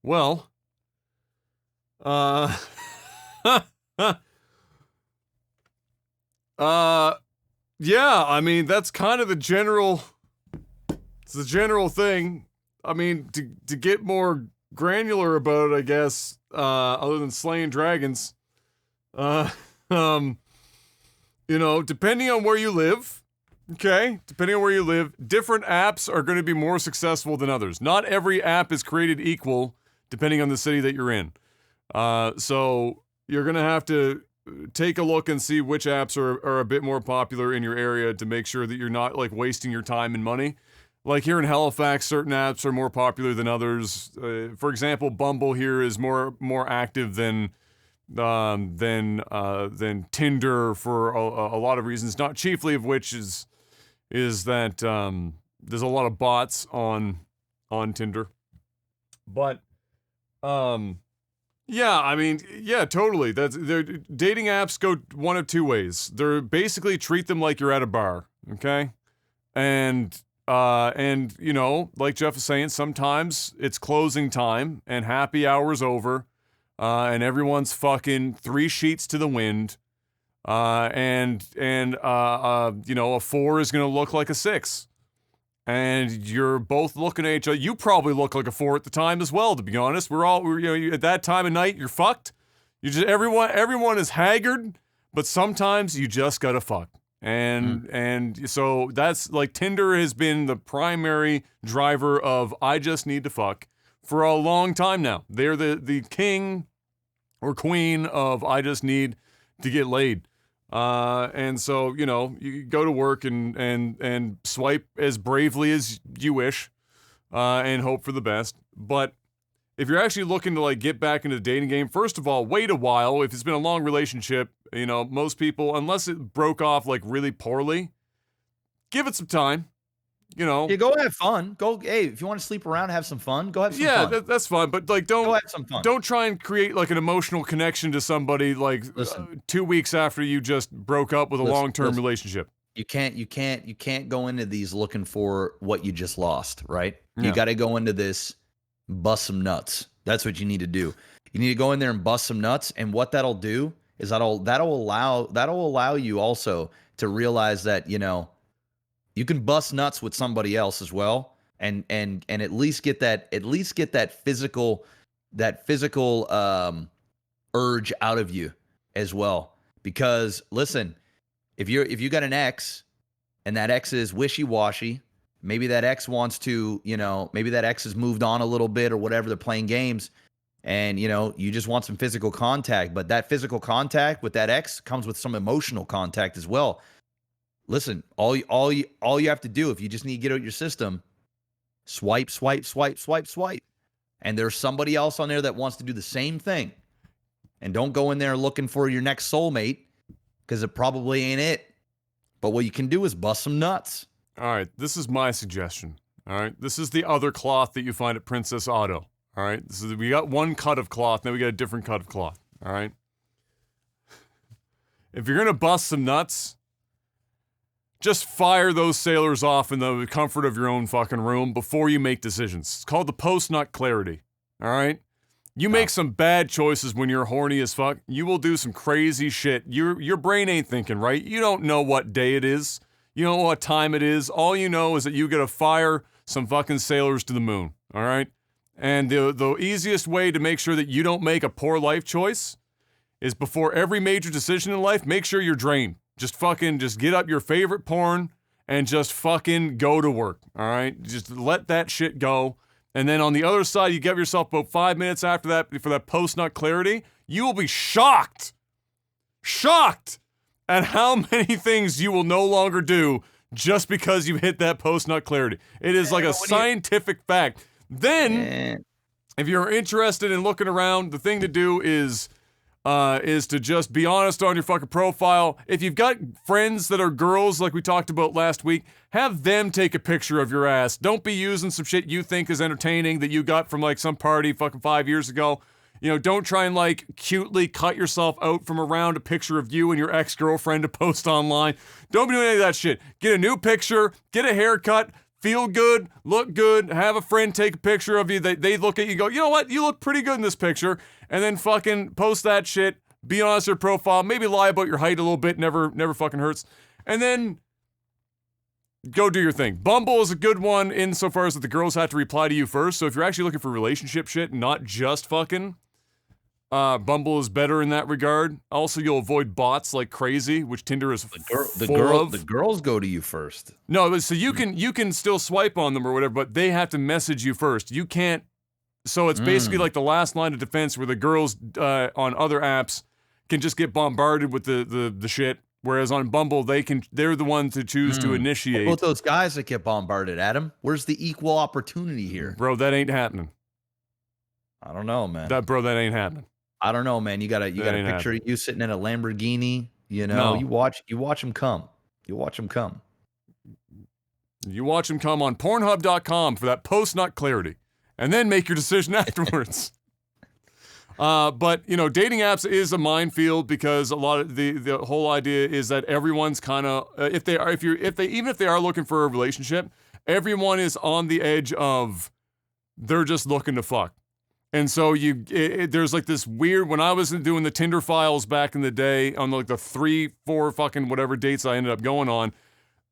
Well, yeah, I mean, that's kind of the general thing. I mean, to get more granular about it, I guess, other than slaying dragons, depending on where you live, different apps are going to be more successful than others. Not every app is created equal, depending on the city that you're in. So you're going to have to take a look and see which apps are a bit more popular in your area to make sure that you're not like wasting your time and money. Like here in Halifax, certain apps are more popular than others. For example, Bumble here is more active than Tinder for a lot of reasons. Not chiefly of which is that there's a lot of bots on Tinder. But yeah, I mean, yeah, totally. Dating apps go one of two ways. They're basically treat them like you're at a bar, okay? And like Jeff was saying, sometimes it's closing time and happy hour's over, and everyone's fucking 3 sheets to the wind, and a 4 is gonna look like a 6, and you're both looking at each other. You probably look like a 4 at the time as well, to be honest. We're at that time of night, you're fucked. Everyone is haggard, but sometimes you just gotta fuck. And so that's like Tinder has been the primary driver of I just need to fuck for a long time now. They're the king or queen of I just need to get laid. And so, you go to work and swipe as bravely as you wish, and hope for the best. But if you're actually looking to like get back into the dating game, first of all, wait a while. If it's been a long relationship, most people, unless it broke off like really poorly, give it some time. Yeah, go have fun. Hey, if you want to sleep around, have some fun. Go have some fun. Yeah, that's fine. But like, go have some fun. Don't try and create like an emotional connection to somebody like 2 weeks after you just broke up with a long-term relationship. You can't go into these looking for what you just lost, right? Yeah. You got to go into this, bust some nuts. That's what you need to do. You need to go in there and bust some nuts. And what that'll do is that'll allow you also to realize that, you know, you can bust nuts with somebody else as well, and at least get that physical urge out of you as well. Because listen, if you got an ex and that ex is wishy-washy, maybe that ex wants to, you know, maybe that ex has moved on a little bit or whatever, they're playing games, and, you know, you just want some physical contact, but that physical contact with that ex comes with some emotional contact as well. Listen, all you have to do, if you just need to get out your system, swipe, and there's somebody else on there that wants to do the same thing. And don't go in there looking for your next soulmate, because it probably ain't it. But what you can do is bust some nuts. All right, this is my suggestion. All right, this is the other cloth that you find at Princess Auto. All right, we got one cut of cloth, now we got a different cut of cloth. All right, if you're gonna bust some nuts, just fire those sailors off in the comfort of your own fucking room before you make decisions. It's called the post-nut clarity. All right, you make some bad choices when you're horny as fuck. You will do some crazy shit. Your brain ain't thinking right. You don't know what day it is. You don't know what time it is. All you know is that you gotta fire some fucking sailors to the moon. All right. And the easiest way to make sure that you don't make a poor life choice is, before every major decision in life, make sure you're drained. Just get up your favorite porn and just fucking go to work, all right? Just let that shit go. And then on the other side, you give yourself about 5 minutes after that for that post-nut clarity. You will be shocked at how many things you will no longer do just because you hit that post-nut clarity. It is like a scientific fact. Then, if you're interested in looking around, the thing to do is to just be honest on your fucking profile. If you've got friends that are girls, like we talked about last week, have them take a picture of your ass. Don't be using some shit you think is entertaining that you got from like some party fucking 5 years ago. You know, don't try and like cutely cut yourself out from around a picture of you and your ex-girlfriend to post online. Don't be doing any of that shit. Get a new picture, get a haircut, feel good, look good, have a friend take a picture of you. They look at you and go, you know what? You look pretty good in this picture. And then fucking post that shit. Be honest with your profile. Maybe lie about your height a little bit. Never fucking hurts. And then go do your thing. Bumble is a good one insofar as that the girls have to reply to you first. So if you're actually looking for relationship shit, not just fucking, Bumble is better in that regard. Also, you'll avoid bots like crazy, which Tinder is full of. The girls go to you first. No, so you can still swipe on them or whatever, but they have to message you first. You can't. So it's basically like the last line of defense, where the girls on other apps can just get bombarded with the shit, whereas on Bumble they're the ones who choose to initiate. What about those guys that get bombarded, Adam? Where's the equal opportunity here? Bro, that ain't happening. I don't know, man. That ain't happening. I don't know, man. You got a picture of you sitting in a Lamborghini. You know, you watch them come. You watch them come. You watch them come on Pornhub.com for that post-nut clarity, and then make your decision afterwards. But you know, dating apps is a minefield, because a lot of the whole idea is that everyone's kind of if they are looking for a relationship, everyone is on the edge of they're just looking to fuck. And so there's like this weird, when I was doing the Tinder files back in the day on like the 3-4 fucking whatever dates I ended up going on,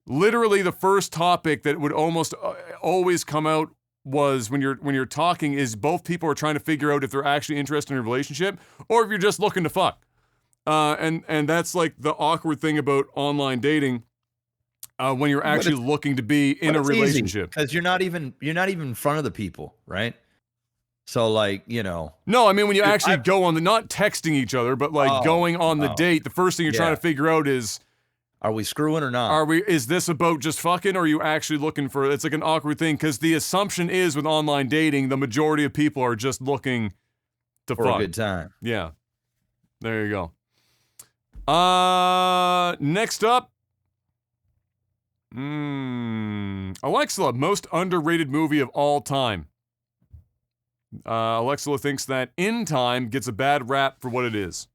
literally the first topic that would almost always come out was, when you're talking, is both people are trying to figure out if they're actually interested in a relationship or if you're just looking to fuck. And that's like the awkward thing about online dating, when you're actually looking to be in a relationship. Because you're not even in front of the people, right? So, like, you know. No, I mean, when you actually go on not texting each other, but like going on the date, the first thing you're trying to figure out is, are we screwing or not? Is this about just fucking, or are you actually looking for, it's like an awkward thing, because the assumption is with online dating, the majority of people are just looking to fuck. For a good time. Yeah. There you go. Next up. Alexa, most underrated movie of all time. Alexa thinks that In Time gets a bad rap for what it is.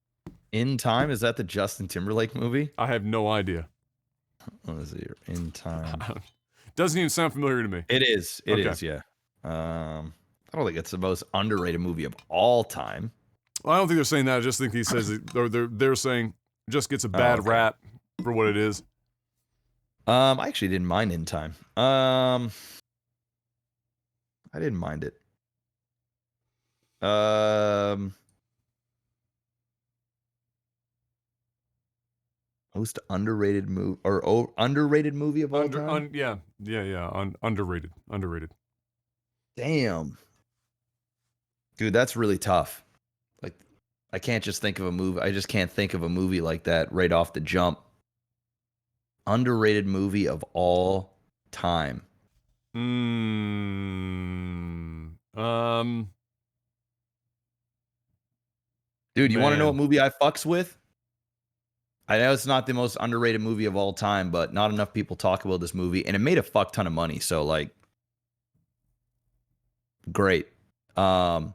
In Time? Is that the Justin Timberlake movie? I have no idea. What is it here? In Time. Doesn't even sound familiar to me. It is. It is, yeah. I don't think it's the most underrated movie of all time. I don't think they're saying that. I just think he says they're saying just gets a bad okay. rap for what it is. I actually didn't mind In Time. I didn't mind it. Most underrated movie or underrated movie of all time? Underrated. Damn. Dude, that's really tough. Like, I can't just think of a movie. I just can't think of a movie like that right off the jump. Underrated movie of all time. Dude, you want to know what Man. movie I fucks with? I know it's not the most underrated movie of all time, but not enough people talk about this movie, and it made a fuck ton of money. So, like, great. It's a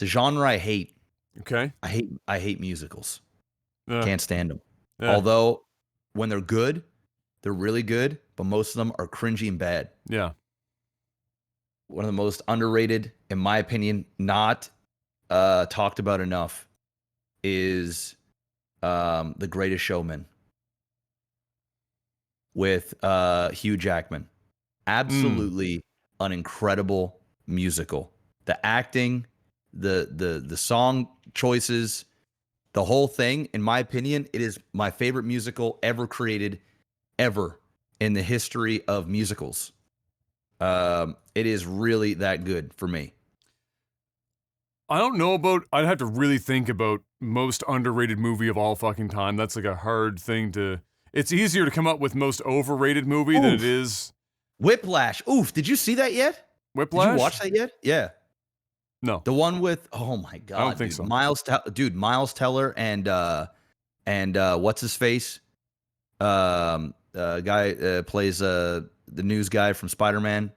genre I hate. Okay. I hate musicals. Yeah. Can't stand them. Yeah. Although when they're good, they're really good, but most of them are cringy and bad. Yeah. One of the most underrated, in my opinion, not talked about enough, is The Greatest Showman with Hugh Jackman. Absolutely an incredible musical. The acting, the song choices, the whole thing, in my opinion, it is my favorite musical ever created, ever in the history of musicals. It is really that good for me. I don't know about. I'd have to really think about most underrated movie of all fucking time. That's like a hard thing to. It's easier to come up with most overrated movie than it is Whiplash. Oof, did you see that yet? Whiplash. Did you watch that yet? Yeah. No. The one with, oh my god, I don't think dude. so. Miles Teller and what's his face? Guy plays the news guy from Spider-Man.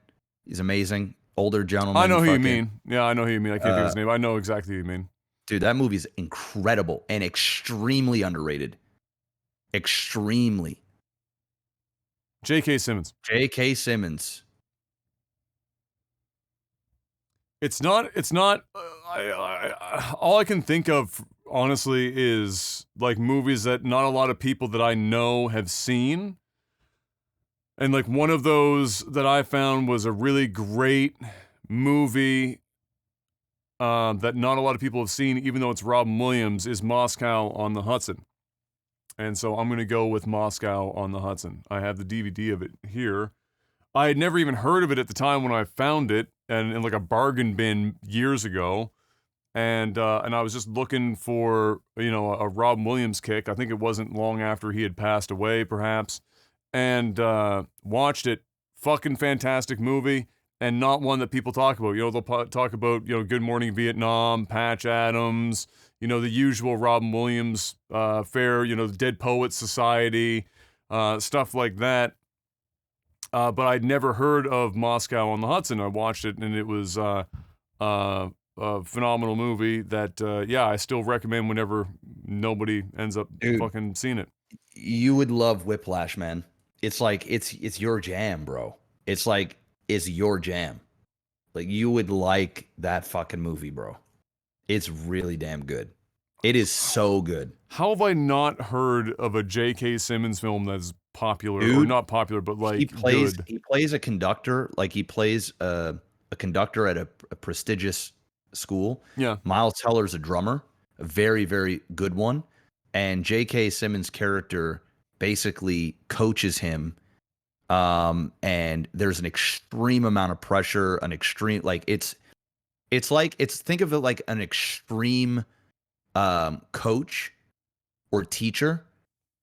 He's amazing. Older gentleman. I know who you mean. Yeah, I know who you mean. I can't think of his name. I know exactly who you mean. Dude, that movie's incredible and extremely underrated. Extremely. J.K. Simmons. J.K. Simmons. It's not. All I can think of, honestly, is like movies that not a lot of people that I know have seen. And like one of those that I found was a really great movie that not a lot of people have seen, even though it's Robin Williams, is Moscow on the Hudson. And so I'm going to go with Moscow on the Hudson. I have the DVD of it here. I had never even heard of it at the time when I found it, and in like a bargain bin years ago. And I was just looking for, a Robin Williams kick. I think it wasn't long after he had passed away, perhaps. And watched it. Fucking fantastic movie, and not one that people talk about. They'll talk about, Good Morning Vietnam, Patch Adams, the usual Robin Williams fare, the Dead Poets Society, stuff like that. But I'd never heard of Moscow on the Hudson. I watched it, and it was a phenomenal movie that, I still recommend whenever nobody ends up fucking seeing it. You would love Whiplash, man. It's like, it's your jam, bro. It's like, it's your jam. Like, you would like that fucking movie, bro. It's really damn good. It is so good. How have I not heard of a J.K. Simmons film that's popular, Dude, or not popular, but like good? He plays a conductor, like he plays a conductor at a prestigious school. Yeah. Miles Teller's a drummer, a very, very good one. And J.K. Simmons' character basically coaches him. And there's an extreme amount of pressure, think of it like an extreme coach or teacher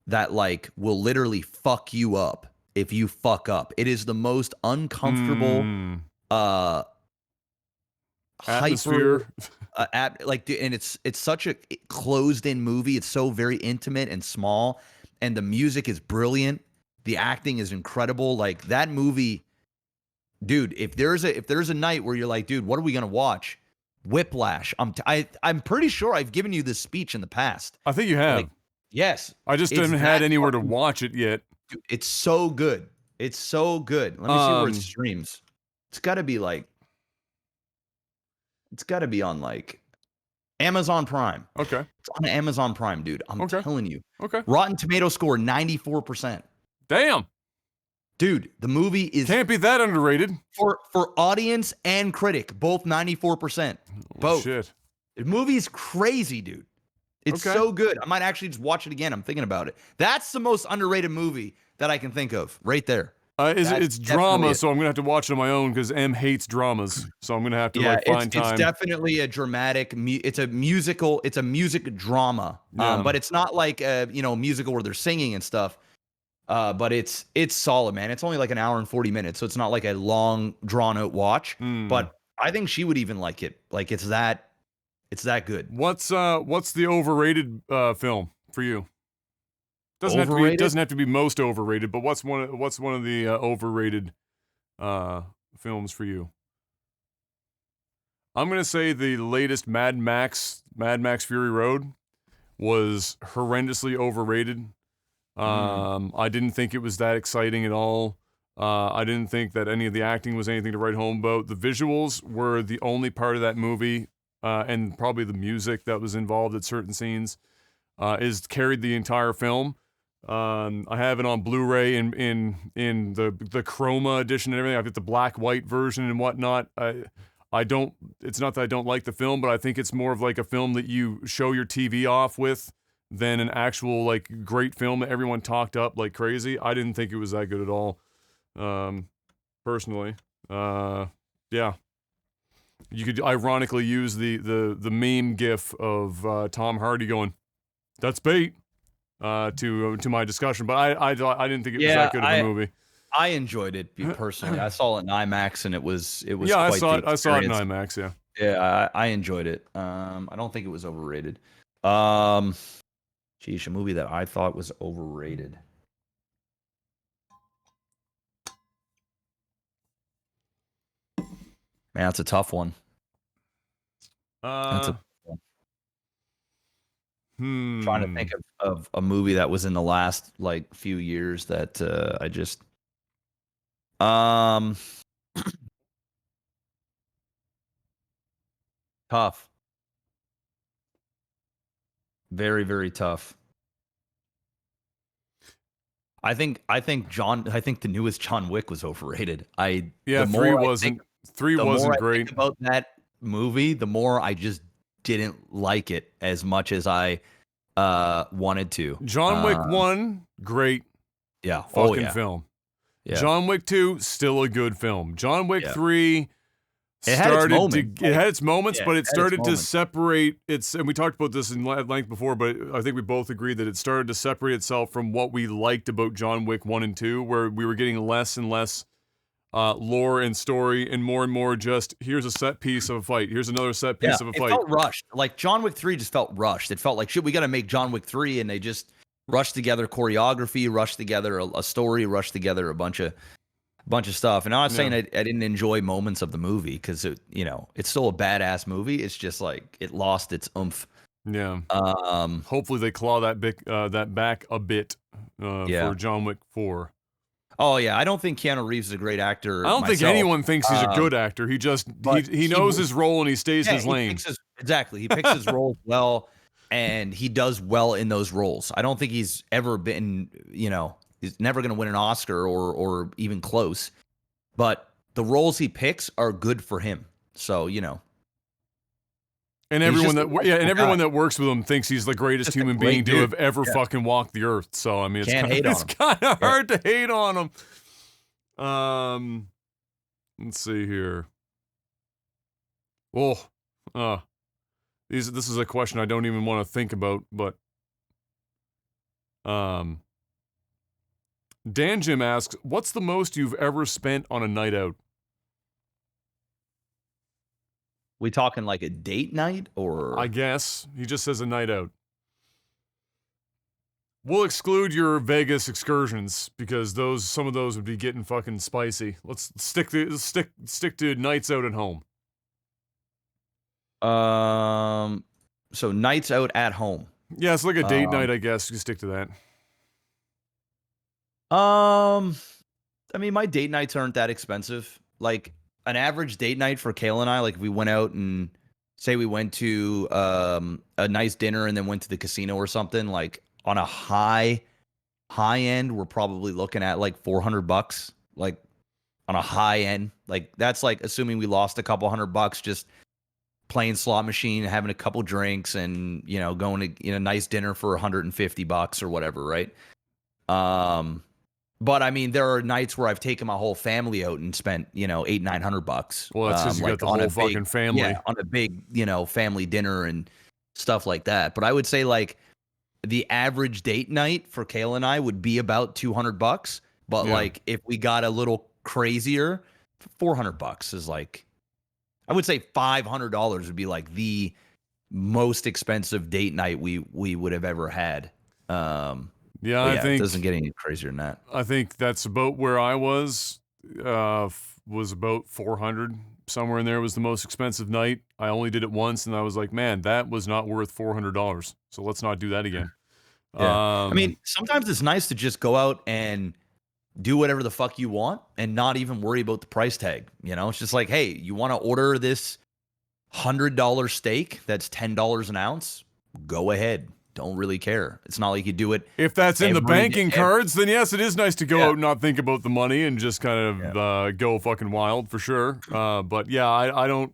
that like will literally fuck you up if you fuck up. It is the most uncomfortable atmosphere. And it's such a closed in movie. It's so very intimate and small, and the music is brilliant. The acting is incredible. Like that movie, dude. If there's a night where you're like, dude, what are we gonna watch? Whiplash. I'm pretty sure I've given you this speech in the past. I think you have. Like, yes. I just haven't had anywhere to watch it yet. Dude, it's so good. It's so good. Let me see where it streams. It's got to be on like Amazon Prime. Okay. It's on Amazon Prime, dude. I'm Okay. telling you. Okay. Rotten Tomato score 94%. Damn. Dude, the movie is Can't be that underrated. for audience and critic, both 94%. Both. Shit. The movie's crazy, dude. It's Okay. so good. I might actually just watch it again. I'm thinking about it. That's the most underrated movie that I can think of right there. It's drama, so I'm gonna have to watch it on my own because M hates dramas. So I'm gonna have to find time. It's definitely a dramatic. It's a musical. It's a music drama. Yeah. But it's not like a musical where they're singing and stuff. But it's solid, man. It's only like an hour and 40 minutes, so it's not like a long drawn out watch. But I think she would even like it. Like it's that good. What's the overrated film for you? Doesn't have to be most overrated, but what's one of the overrated films for you? I'm gonna say the latest Mad Max Fury Road was horrendously overrated. I didn't think it was that exciting at all. I didn't think that any of the acting was anything to write home about. The visuals were the only part of that movie, and probably the music that was involved at certain scenes is carried the entire film. I have it on Blu-ray in the Chroma edition and everything. I've got the black white version and whatnot. I don't. It's not that I don't like the film, but I think it's more of like a film that you show your TV off with than an actual like great film that everyone talked up like crazy. I didn't think it was that good at all, personally. Yeah. You could ironically use the meme gif of Tom Hardy going, "That's bait," to my discussion, but I didn't think it was that good of a movie. I enjoyed it personally. I saw it in IMAX and it was yeah, I saw it in IMAX. Yeah. Yeah, I enjoyed it. I don't think it was overrated. Geez, a movie that I thought was overrated. Man, that's a tough one. Trying to think of a movie that was in the last like few years that I just tough. Very, very tough. I think the newest John Wick was overrated. Three wasn't great. Think about that movie, the more I just didn't like it as much as I wanted to. John Wick 1, great. Yeah. Fucking film. Yeah. John Wick 2, still a good film. John Wick 3 it had its moments, but it started to separate and we talked about this in length before, but I think we both agreed that it started to separate itself from what we liked about John Wick 1 and 2, where we were getting less and less lore and story and more just here's a set piece of a fight. Here's another set piece of a fight. It felt rushed. Like John Wick 3 just felt rushed. It felt like, shit, we got to make John Wick 3, and they just rushed together choreography, rushed together a story, rushed together a bunch of stuff. And I'm not saying I didn't enjoy moments of the movie because it's still a badass movie. It's just like it lost its oomph. Yeah. Hopefully they claw that back a bit for John Wick 4. Oh yeah, I don't think Keanu Reeves is a great actor. I don't think anyone thinks he's a good actor. He just he knows his role and he stays in his lane. Exactly. He picks his roles well, and he does well in those roles. I don't think he's ever been, he's never going to win an Oscar or even close. But the roles he picks are good for him. So, And everyone that works with him thinks he's the greatest human being to have ever fucking walked the earth. So I mean, it's kind of hard to hate on him. Let's see here. This is a question I don't even want to think about, but Dan Jim asks, "What's the most you've ever spent on a night out?" We talking like a date night, or I guess he just says a night out. We'll exclude your Vegas excursions because some of those would be getting fucking spicy. Let's stick to nights out at home. So nights out at home. Yeah, it's like a date night, I guess. You stick to that. I mean, my date nights aren't that expensive. Like an average date night for Kayla and I, like if we went out and say we went to a nice dinner and then went to the casino or something, like on a high end, we're probably looking at like $400, like on a high end. Like that's like assuming we lost a couple $100 just playing slot machine, having a couple drinks, and going to nice dinner for $150 or whatever, right? But I mean, there are nights where I've taken my whole family out and spent $800-900. Well, that's because you got the whole fucking family. Yeah, on a big family dinner and stuff like that. But I would say like the average date night for Kayla and I would be about $200. But like if we got a little crazier, $400 is like, I would say $500 would be like the most expensive date night we would have ever had. I think it doesn't get any crazier than that. I think that's about where I was about 400, somewhere in there was the most expensive night. I only did it once, and I was like, man, that was not worth $400. So let's not do that again. I mean, sometimes it's nice to just go out and do whatever the fuck you want and not even worry about the price tag. It's just like, hey, you want to order this $100 steak that's $10 an ounce? Go ahead. Don't really care. It's not like you do it. If that's in the banking cards, then yes, it is nice to go out and not think about the money and just kind of go fucking wild for sure. But yeah, I don't.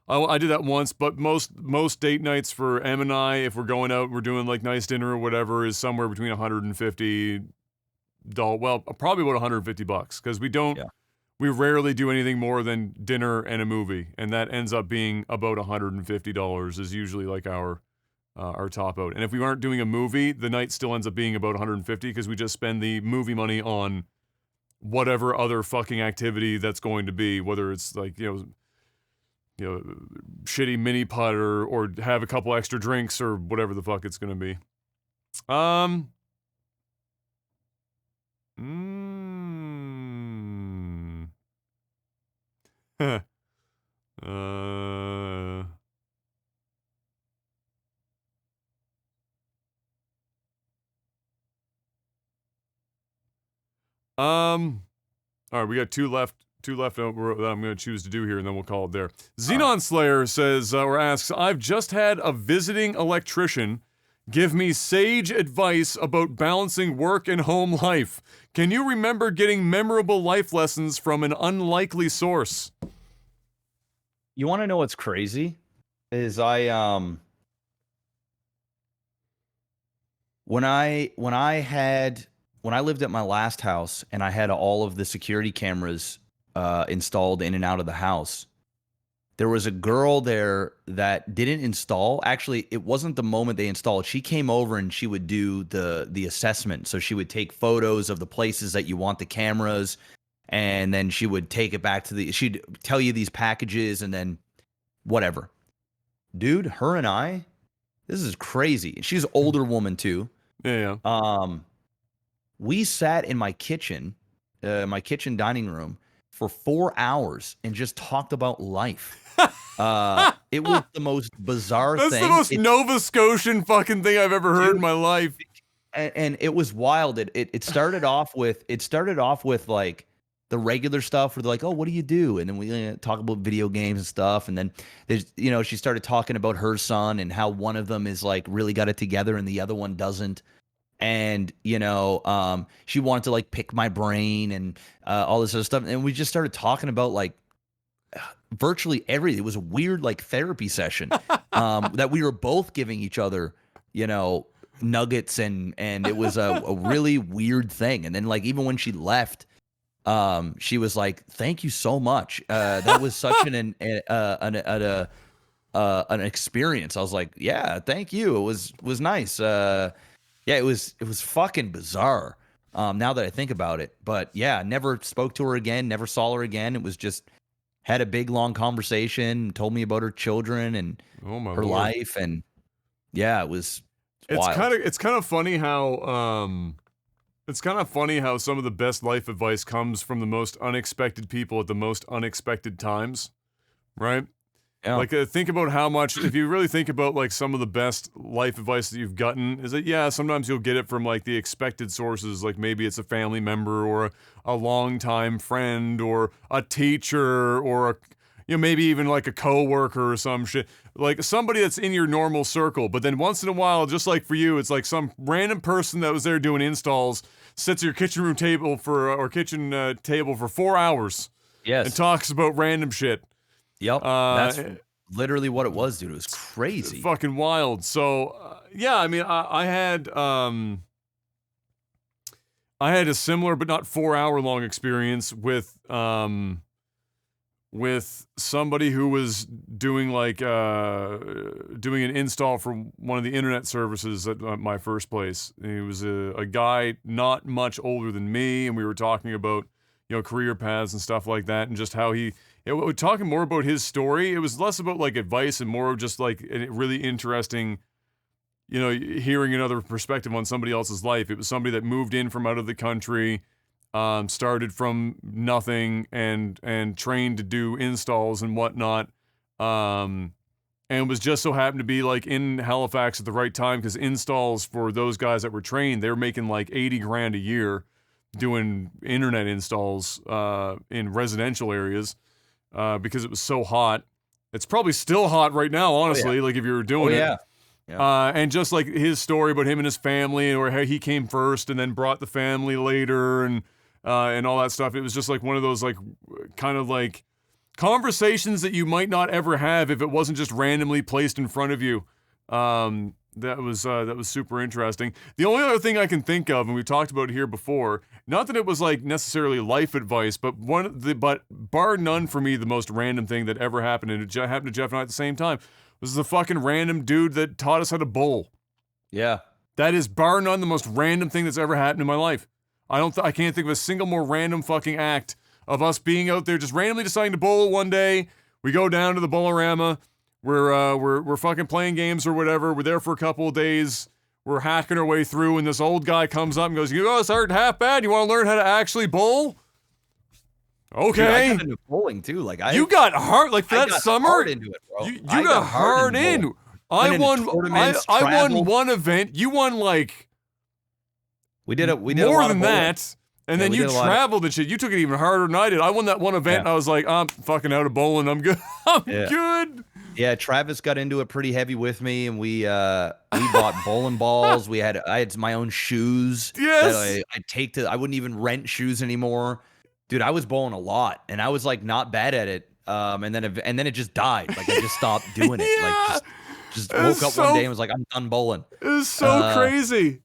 I did that once, but most date nights for Em and I, if we're going out, we're doing like nice dinner or whatever, is somewhere between $150. Well, probably about $150 because we rarely do anything more than dinner and a movie, and that ends up being about $150 is usually like our top out. And if we aren't doing a movie, the night still ends up being about $150 because we just spend the movie money on whatever other fucking activity that's going to be, whether it's like shitty mini putt or have a couple extra drinks or whatever the fuck it's going to be. All right, we got two left that I'm going to choose to do here, and then we'll call it there. Xenon Slayer says, or asks, I've just had a visiting electrician give me sage advice about balancing work and home life. Can you remember getting memorable life lessons from an unlikely source? You want to know what's crazy? Is when I lived at my last house and I had all of the security cameras installed in and out of the house, there was a girl there that didn't install. Actually, it wasn't the moment they installed. She came over and she would do the assessment. So she would take photos of the places that you want the cameras, and then she would take it back to she'd tell you these packages and then whatever. Dude, her and I, this is crazy. She's an older woman too. Yeah. We sat in my kitchen dining room for 4 hours and just talked about life. It was the most bizarre thing. That's the most Nova Scotian fucking thing I've ever heard in my life. And it was wild. It started off with like the regular stuff where they're like, oh, what do you do? And then we talk about video games and stuff. And then there's, she started talking about her son and how one of them is like really got it together and the other one doesn't. And, she wanted to like pick my brain and all this other stuff. And we just started talking about like virtually everything. It was a weird like therapy session that we were both giving each other, nuggets. And it was a really weird thing. And then like, even when she left, she was like, thank you so much. That was such an experience. I was like, yeah, thank you. It was nice. Yeah, it was fucking bizarre. Now that I think about it, but yeah, never spoke to her again, never saw her again. It was just had a big long conversation, told me about her children and her life, and yeah, it's wild. It's kind of funny how some of the best life advice comes from the most unexpected people at the most unexpected times, right? Yeah. Like, think about how much, if you really think about, like, some of the best life advice that you've gotten, is that, yeah, sometimes you'll get it from, like, the expected sources, like, maybe it's a family member or a longtime friend or a teacher or, maybe even, like, a coworker or some shit. like somebody that's in your normal circle. But then once in a while, just like for you, it's like some random person that was there doing installs sits at your kitchen room table or kitchen table for 4 hours. Yes. And talks about random shit. Yep. That's literally what it was, dude. It was crazy. Fucking wild. So, yeah, I mean, I had a similar but not 4 hour long experience with somebody who was doing doing an install for one of the internet services at my first place. He was a guy not much older than me, and we were talking about, you know, career paths and stuff like that, and just how we're talking more about his story. It was less about like advice and more of just like a really interesting, you know, hearing another perspective on somebody else's life. It was somebody that moved in from out of the country, started from nothing and trained to do installs and whatnot, and was just so happened to be like in Halifax at the right time, because installs for those guys that were trained, they were making like $80,000 a year doing internet installs in residential areas because it was so hot. It's probably still hot right now, honestly, like if you were doing it. Yeah. And just like his story about him and his family, or how he came first and then brought the family later, and all that stuff. It was just like one of those like kind of like conversations that you might not ever have if it wasn't just randomly placed in front of you. That was super interesting. The only other thing I can think of, and we've talked about it here before, not that it was like necessarily life advice, but but bar none for me, the most random thing that ever happened, and it happened to Jeff and I at the same time, was the fucking random dude that taught us how to bowl. Yeah. That is bar none the most random thing that's ever happened in my life. I can't think of a single more random fucking act of us being out there just randomly deciding to bowl one day. We go down to the Bowlerama. We're fucking playing games or whatever. We're there for a couple of days. We're hacking our way through, and this old guy comes up and goes, "You guys aren't half bad. You want to learn how to actually bowl?" Okay. Dude, I got into bowling too. Like you got hard like that summer. Hard into it, bro. You got hard in. I won one event. You won like we did more than that. And then you traveled and shit. You took it even harder than I did. I won that one event, and I was like, I'm fucking out of bowling. I'm good. I'm good. Yeah, Travis got into it pretty heavy with me, and we bought bowling balls. I had my own shoes. Yes. I wouldn't even rent shoes anymore. Dude, I was bowling a lot, and I was like not bad at it. And then it just died. Like I just stopped doing it. Like just woke up one day and was like, I'm done bowling. It was so crazy.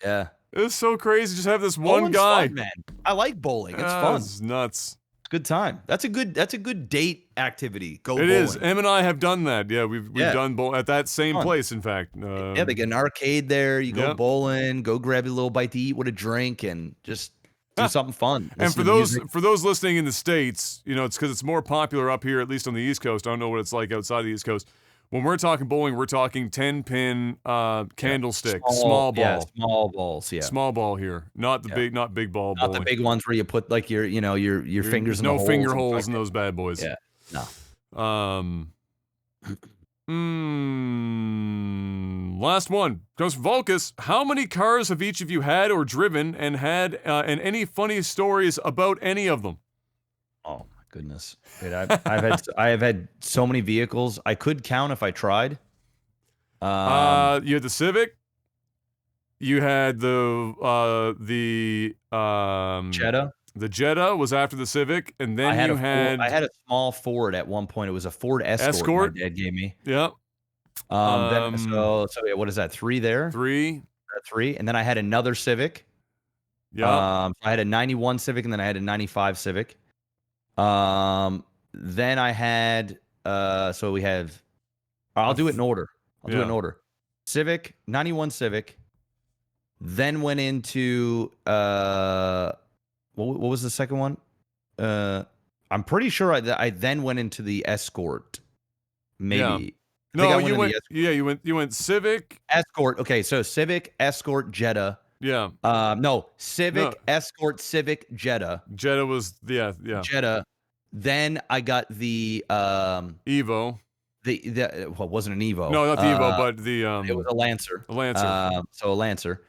Yeah. It was so crazy. Just have this one Bowling's guy. Fun, man. I like bowling. It's fun. It's nuts. Good time. That's a good date activity. Go It bowling. is. Em and I have done that. Yeah, we've done bowl at that same place. In fact. Yeah, they get an arcade there. You go bowling. Go grab a little bite to eat with a drink, and just do something fun. And for those listening in the States, you know, it's because it's more popular up here, at least on the East Coast. I don't know what it's like outside the East Coast. When we're talking bowling, we're talking 10-pin candlestick, small ball. Yeah, small balls, yeah. Small ball here. Not the big ball Not bowling. the big ones where you put like your fingers in the holes. No finger holes in those bad boys. Yeah. No. Last one comes from Volkus. How many cars have each of you had or driven, and and any funny stories about any of them? Oh my goodness, dude, I have had so many vehicles. I could count if I tried. You had the Civic. You had the Jetta. The Jetta was after the Civic, and then I had a small Ford at one point. It was a Ford Escort. My dad gave me. Yep. So yeah, what is that? 3 there? 3. 3, and then I had another Civic. Yeah. I had a 91 Civic, and then I had a 95 Civic. Then I had so we have. I'll do it in order. I'll do it in order. Civic, 91 Civic. Then went into what was the second one? I'm pretty sure I then went into the Escort. Maybe. Yeah. No, you went. Yeah, you went Civic, Escort. Okay, so Civic, Escort, Jetta. Yeah. No, Civic, Escort, Civic, Jetta. Jetta was yeah. Jetta. Then I got the Evo. The wasn't an Evo. No, not the Evo, but the it was a Lancer. A Lancer. So a Lancer.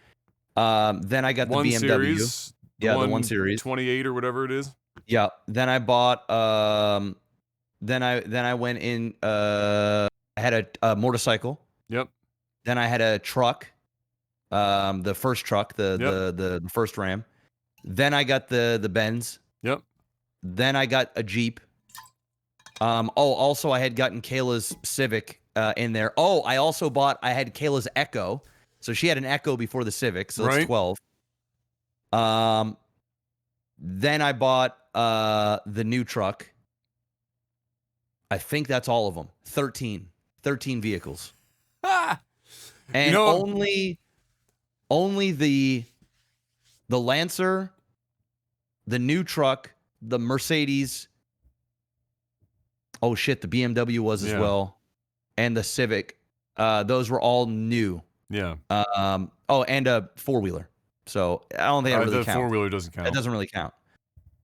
Then I got the BMW. Series, the 1 Series. 28 or whatever it is. Yeah. Then I bought then I went in I had a motorcycle. Yep. Then I had a truck, the first truck, Yep. the first Ram. Then I got the Benz. Yep. Then I got a Jeep. Also I had gotten Kayla's Civic in there. I had Kayla's Echo. So she had an Echo before the Civic, so that's 12. Then I bought the new truck. I think that's all of them. 13 vehicles. And only the Lancer, the new truck, the Mercedes. Oh shit, the BMW was as well, and the Civic. Those were all new. Yeah. And a 4-wheeler. So I don't think that really counts. The 4-wheeler doesn't count. That doesn't really count.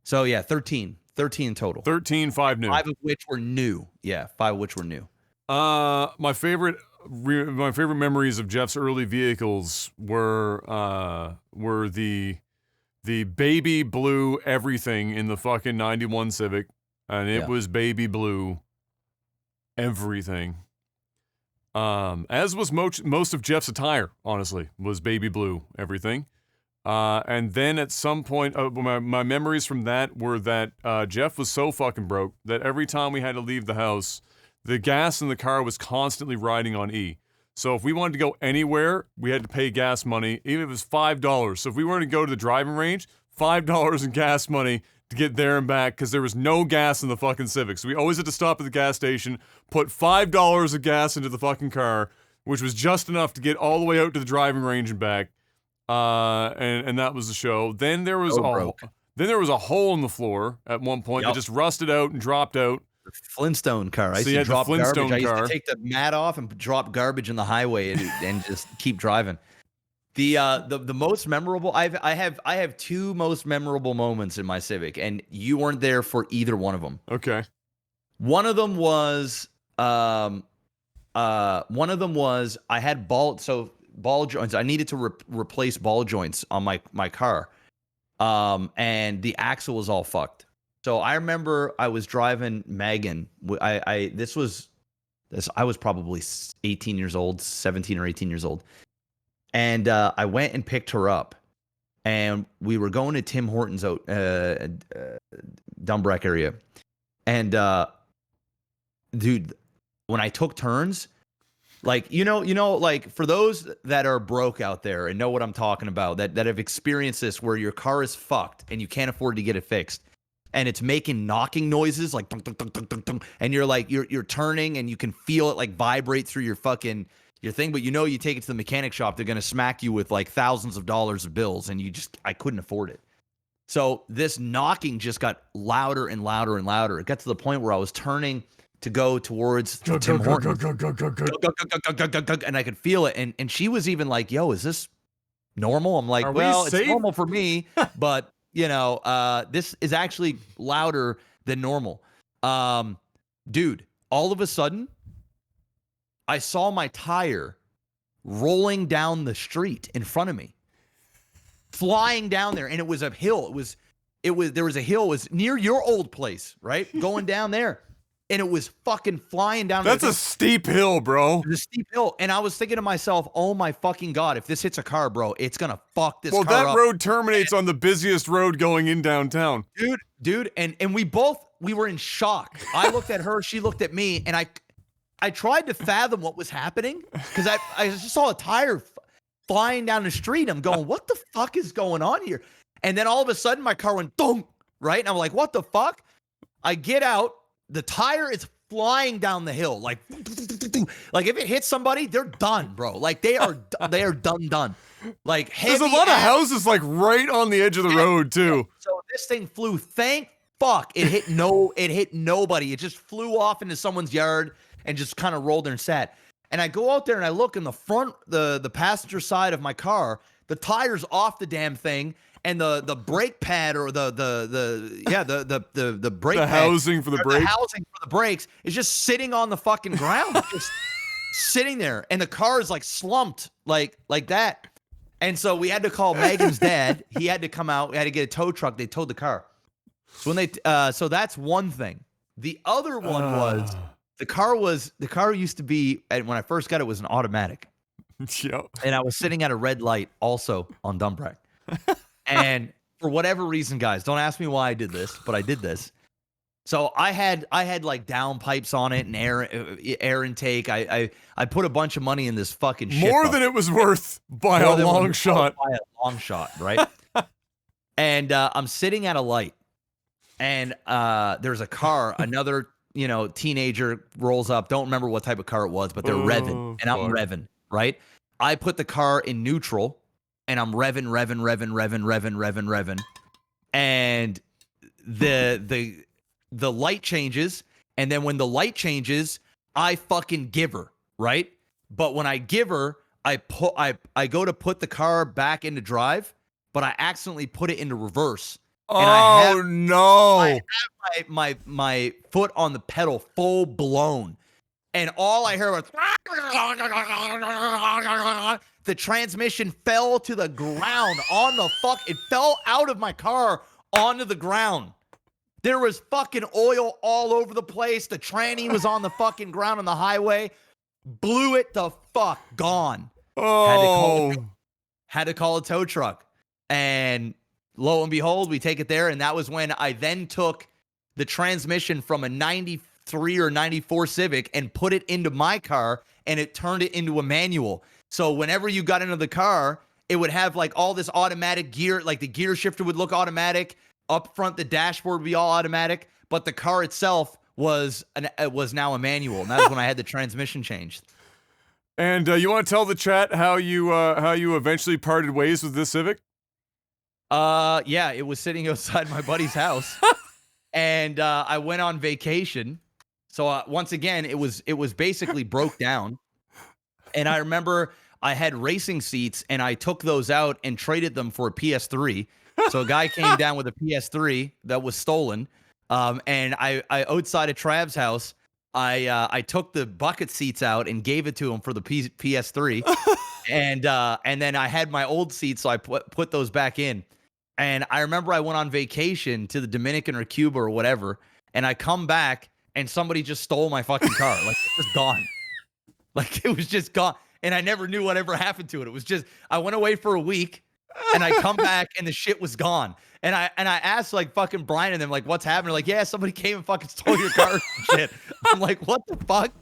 So yeah, 13 in total. 13, 5 new. 5 of which were new. Yeah, 5 of which were new. My favorite memories of Jeff's early vehicles were the baby blue everything in the fucking 91 Civic, and it was baby blue everything. As was most of Jeff's attire, honestly, was baby blue everything. And then at some point, my memories from that were that Jeff was so fucking broke that every time we had to leave the house, the gas in the car was constantly riding on E. So if we wanted to go anywhere, we had to pay gas money, even if it was $5. So if we wanted to go to the driving range, $5 in gas money to get there and back, because there was no gas in the fucking Civic. So we always had to stop at the gas station, put $5 of gas into the fucking car, which was just enough to get all the way out to the driving range and back. And that was the show. Then there was a hole in the floor at one point that just rusted out and dropped out. The Flintstone car. I used to drop garbage. I used to take the mat off and drop garbage in the highway and just keep driving. The most memorable I have 2 most memorable moments in my Civic, and you weren't there for either one of them. Okay. One of them was I had ball joints. I needed to replace ball joints on my car. And the axle was all fucked. So I remember I was driving Megan. I was probably 18 years old, 17 or 18 years old. And I went and picked her up, and we were going to Tim Hortons out Dumbreck area. And dude, when I took turns, like like for those that are broke out there and know what I'm talking about, that have experienced this, where your car is fucked and you can't afford to get it fixed, and it's making knocking noises like dunk, dunk, dunk, dunk, dunk, dunk, and you're like you're turning and you can feel it like vibrate through your thing, but you take it to the mechanic shop, they're gonna smack you with like thousands of dollars of bills, and I couldn't afford it. So this knocking just got louder and louder and louder. It got to the point where I was turning to go towards Tim Hortons, and I could feel it. And she was even like, "Yo, is this normal?" I'm like, "Well, it's normal for me, but this is actually louder than normal." Dude, all of a sudden, I saw my tire rolling down the street in front of me, flying down there, and it was a hill. There was a hill. It was near your old place, right? Going down there. And it was fucking flying down. That's a steep hill, bro. It's a steep hill. And I was thinking to myself, oh my fucking God, if this hits a car, bro, it's going to fuck this car up. Well, that road terminates on the busiest road going in downtown. Dude. And we were in shock. I looked at her, she looked at me, and I tried to fathom what was happening, because I just saw a tire flying down the street. I'm going, what the fuck is going on here? And then all of a sudden my car went dong, right? And I'm like, what the fuck? I get out. The tire is flying down the hill, like if it hits somebody, they're done, bro. Like they are done. Like there's a lot of houses like right on the edge of the road too. So this thing flew. Thank fuck it hit nobody. It just flew off into someone's yard and just kind of rolled there and sat. And I go out there and I look in the front, the passenger side of my car. The tire's off the damn thing. And the brake pad, or the brake pad, housing for the brakes, the housing for the brakes is just sitting on the fucking ground, just sitting there, and the car is like slumped like that. And so we had to call Megan's dad. He had to come out. We had to get a tow truck. They towed the car. So so that's one thing. The other one was The car used to be, and when I first got it, was an automatic. Yep. And I was sitting at a red light also on Dumbrack. And for whatever reason, guys, don't ask me why I did this, but I did this. So I had like down pipes on it and air intake. I put a bunch of money in this fucking shit. More than it was worth by a long shot. By a long shot, right? And I'm sitting at a light, and there's a car, another teenager rolls up. Don't remember what type of car it was, but they're revving, and I'm revving, right? I put the car in neutral, and I'm revving, and the light changes, and then when the light changes, I fucking give her, right? But when I give her, I go to put the car back into drive, but I accidentally put it into reverse. And I have my foot on the pedal full blown. And all I heard was the transmission fell to the ground it fell out of my car onto the ground. There was fucking oil all over the place. The tranny was on the fucking ground on the highway. Blew it the fuck, gone. Oh. Had to call a tow truck. And lo and behold, we take it there. And that was when I then took the transmission from a 93 or 94 Civic and put it into my car, and it turned it into a manual. So whenever you got into the car, it would have like all this automatic gear, like the gear shifter would look automatic. Up front, the dashboard would be all automatic, but the car itself was now a manual, and that was when I had the transmission changed. And you want to tell the chat how you eventually parted ways with this Civic? Yeah, it was sitting outside my buddy's house, and I went on vacation. So once again, it was basically broke down, and I remember I had racing seats, and I took those out and traded them for a PS3. So a guy came down with a PS3 that was stolen, and I outside of Trav's house, I took the bucket seats out and gave it to him for the PS3, and then I had my old seats, so I put those back in. And I remember I went on vacation to the Dominican or Cuba or whatever, and I come back and somebody just stole my fucking car, like it was gone, like it was just gone, and I never knew whatever happened to it. It was just I went away for a week. And I come back and the shit was gone. And I asked like fucking Brian and them like, what's happening? Like, yeah, somebody came and fucking stole your car and shit. I'm like, what the fuck?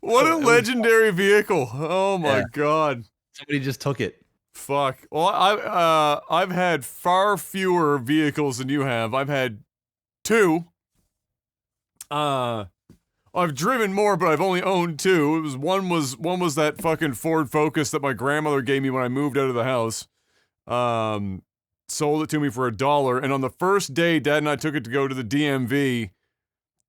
What a legendary vehicle. Oh my God. Somebody just took it. Fuck. Well, I've had far fewer vehicles than you have. I've had 2. I've driven more, but I've only owned 2. One was that fucking Ford Focus that my grandmother gave me when I moved out of the house. Sold it to me for $1, and on the first day, Dad and I took it to go to the DMV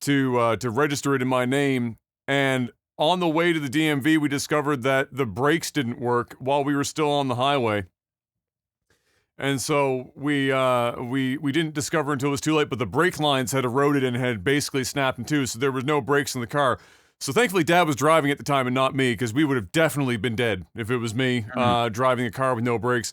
to register it in my name. And on the way to the DMV, we discovered that the brakes didn't work while we were still on the highway. And so we didn't discover until it was too late, but the brake lines had eroded and had basically snapped in two, so there was no brakes in the car. So thankfully Dad was driving at the time and not me, because we would have definitely been dead if it was me driving a car with no brakes.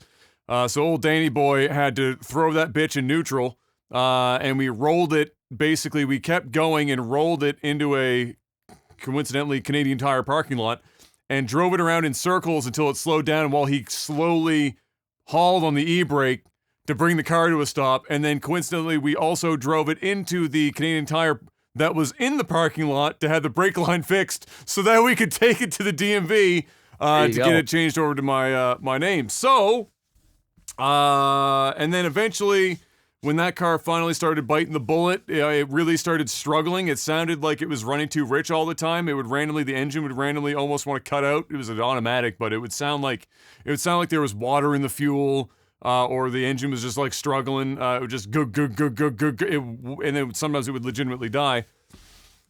So old Danny boy had to throw that bitch in neutral, and we rolled it. Basically, we kept going and rolled it into a, coincidentally, Canadian Tire parking lot, and drove it around in circles until it slowed down, while he slowly hauled on the e-brake to bring the car to a stop. And then coincidentally, we also drove it into the Canadian Tire that was in the parking lot to have the brake line fixed, so that we could take it to the DMV to get it changed over to my name. So, and then eventually, when that car finally started biting the bullet, it really started struggling. It sounded like it was running too rich all the time. The engine would randomly almost want to cut out. It was an automatic, but it would sound like there was water in the fuel, or the engine was just like struggling. It would just go, and then sometimes it would legitimately die.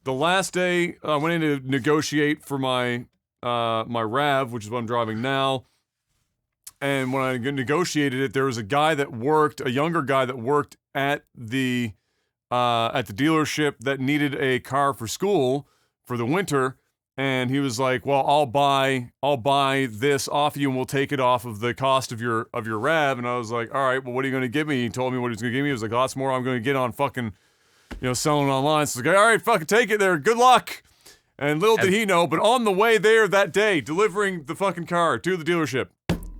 The last day, I went in to negotiate for my RAV, which is what I'm driving now. And when I negotiated it, there was a younger guy that worked at the dealership that needed a car for school for the winter, and he was like, "Well, I'll buy this off you, and we'll take it off of the cost of your RAV." And I was like, "All right, well, what are you going to give me?" He told me what he was going to give me. He was like, "Lots more I'm going to get on fucking selling online. So it's like, all right, fucking take it there. Good luck. And little did he know, but on the way there that day, delivering the fucking car to the dealership,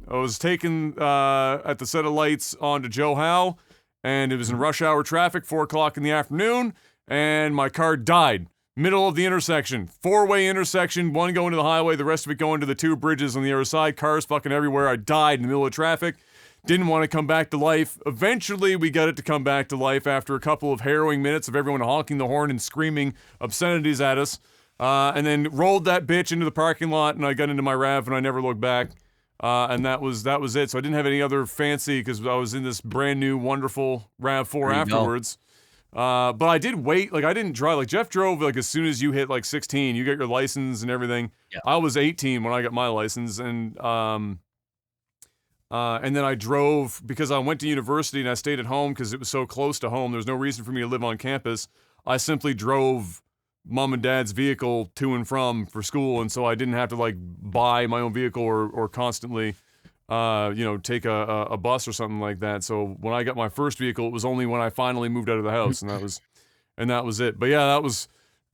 I was taken at the set of lights onto Joe Howe, and it was in rush hour traffic, 4 o'clock in the afternoon, and my car died. Middle of the intersection. 4-way intersection, one going to the highway, the rest of it going to the 2 bridges on the other side. Cars fucking everywhere. I died in the middle of traffic. Didn't want to come back to life. Eventually, we got it to come back to life after a couple of harrowing minutes of everyone honking the horn and screaming obscenities at us. And then rolled that bitch into the parking lot, and I got into my RAV, and I never looked back. And that was it. So I didn't have any other fancy, because I was in this brand new, wonderful RAV4 afterwards. But I did wait. Like, I didn't drive. Like, Jeff drove, like, as soon as you hit, like, 16, you get your license and everything. Yeah. I was 18 when I got my license, and then I drove, because I went to university and I stayed at home because it was so close to home. There's no reason for me to live on campus. I simply drove mom and dad's vehicle to and from for school, and so I didn't have to, like, buy my own vehicle or constantly, take a bus or something like that. So when I got my first vehicle, it was only when I finally moved out of the house, and that was it. But yeah, that was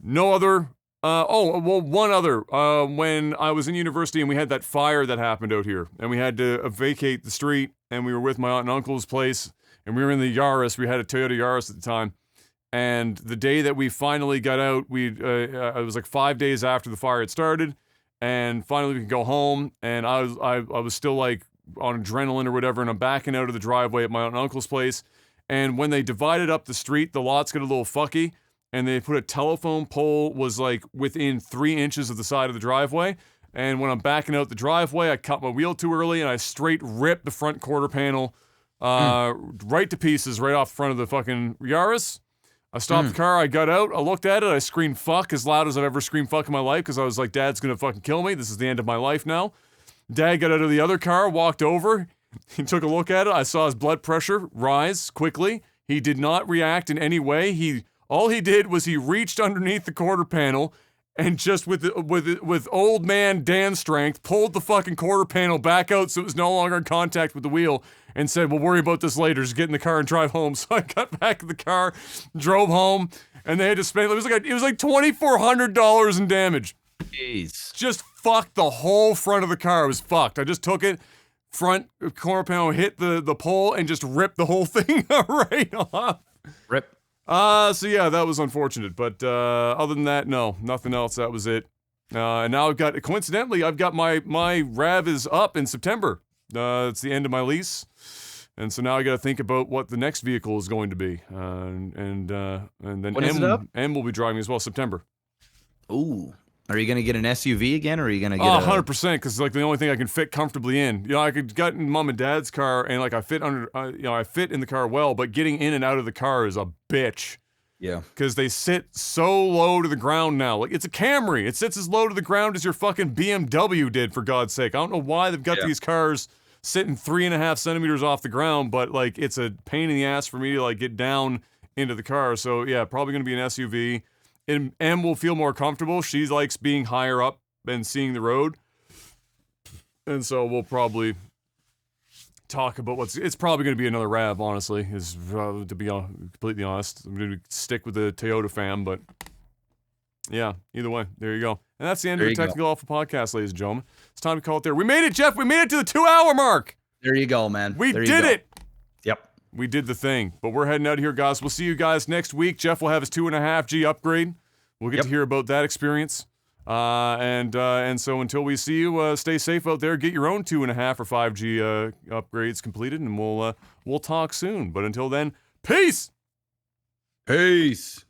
no other. One other. When I was in university and we had that fire that happened out here, and we had to vacate the street, and we were with my aunt and uncle's place, and we were in the Yaris. We had a Toyota Yaris at the time. And the day that we finally got out, it was like 5 days after the fire had started, and finally we could go home, and I was still, like, on adrenaline or whatever, and I'm backing out of the driveway at my aunt and uncle's place, and when they divided up the street, the lots got a little fucky, and they put a telephone pole was, like, within 3 inches of the side of the driveway, and when I'm backing out the driveway, I cut my wheel too early, and I straight ripped the front quarter panel right to pieces right off the front of the fucking Yaris. I stopped the car, I got out, I looked at it, I screamed fuck as loud as I've ever screamed fuck in my life, because I was like, Dad's gonna fucking kill me, this is the end of my life now. Dad got out of the other car, walked over, he took a look at it, I saw his blood pressure rise quickly, he did not react in any way, all he did was he reached underneath the quarter panel, and just with old man Dan strength, pulled the fucking quarter panel back out so it was no longer in contact with the wheel, and said, we'll worry about this later, just get in the car and drive home. So I got back in the car, drove home, and they had to spend, it was like $2,400 in damage. Jeez. Just fucked the whole front of the car. It was fucked. I just took it, front corner panel, hit the pole, and just ripped the whole thing right off. Rip. So yeah, that was unfortunate, but other than that, no, nothing else. That was it. And now coincidentally, I've got my RAV is up in September. It's the end of my lease, and so now I got to think about what the next vehicle is going to be. And then When is it up? M will be driving as well, September. Ooh. Are you going to get an SUV again, or are you going to get 100%, because it's like the only thing I can fit comfortably in. I could get in mom and dad's car, and like I fit I fit in the car well, but getting in and out of the car is a bitch. Yeah. Because they sit so low to the ground now. Like, it's a Camry. It sits as low to the ground as your fucking BMW did, for God's sake. I don't know why they've got these cars sitting 3.5 centimeters off the ground, but, like, it's a pain in the ass for me to, like, get down into the car. So, yeah, probably going to be an SUV. And M will feel more comfortable. She likes being higher up and seeing the road. And so we'll probably talk about it's probably going to be another RAV, honestly, to be completely honest. I'm going to stick with the Toyota fam, but yeah, either way, there you go. And that's the end of the Technical Alpha podcast, ladies and gentlemen. It's time to call it there. We made it, Jeff. We made it to the 2-hour mark. There you go, man. We did it. Yep. We did the thing. But we're heading out of here, guys. We'll see you guys next week. Jeff will have his 2.5G upgrade. We'll get to hear about that experience. And so until we see you, stay safe out there. Get your own 2.5 or 5G upgrades completed, and we'll talk soon. But until then, peace. Peace.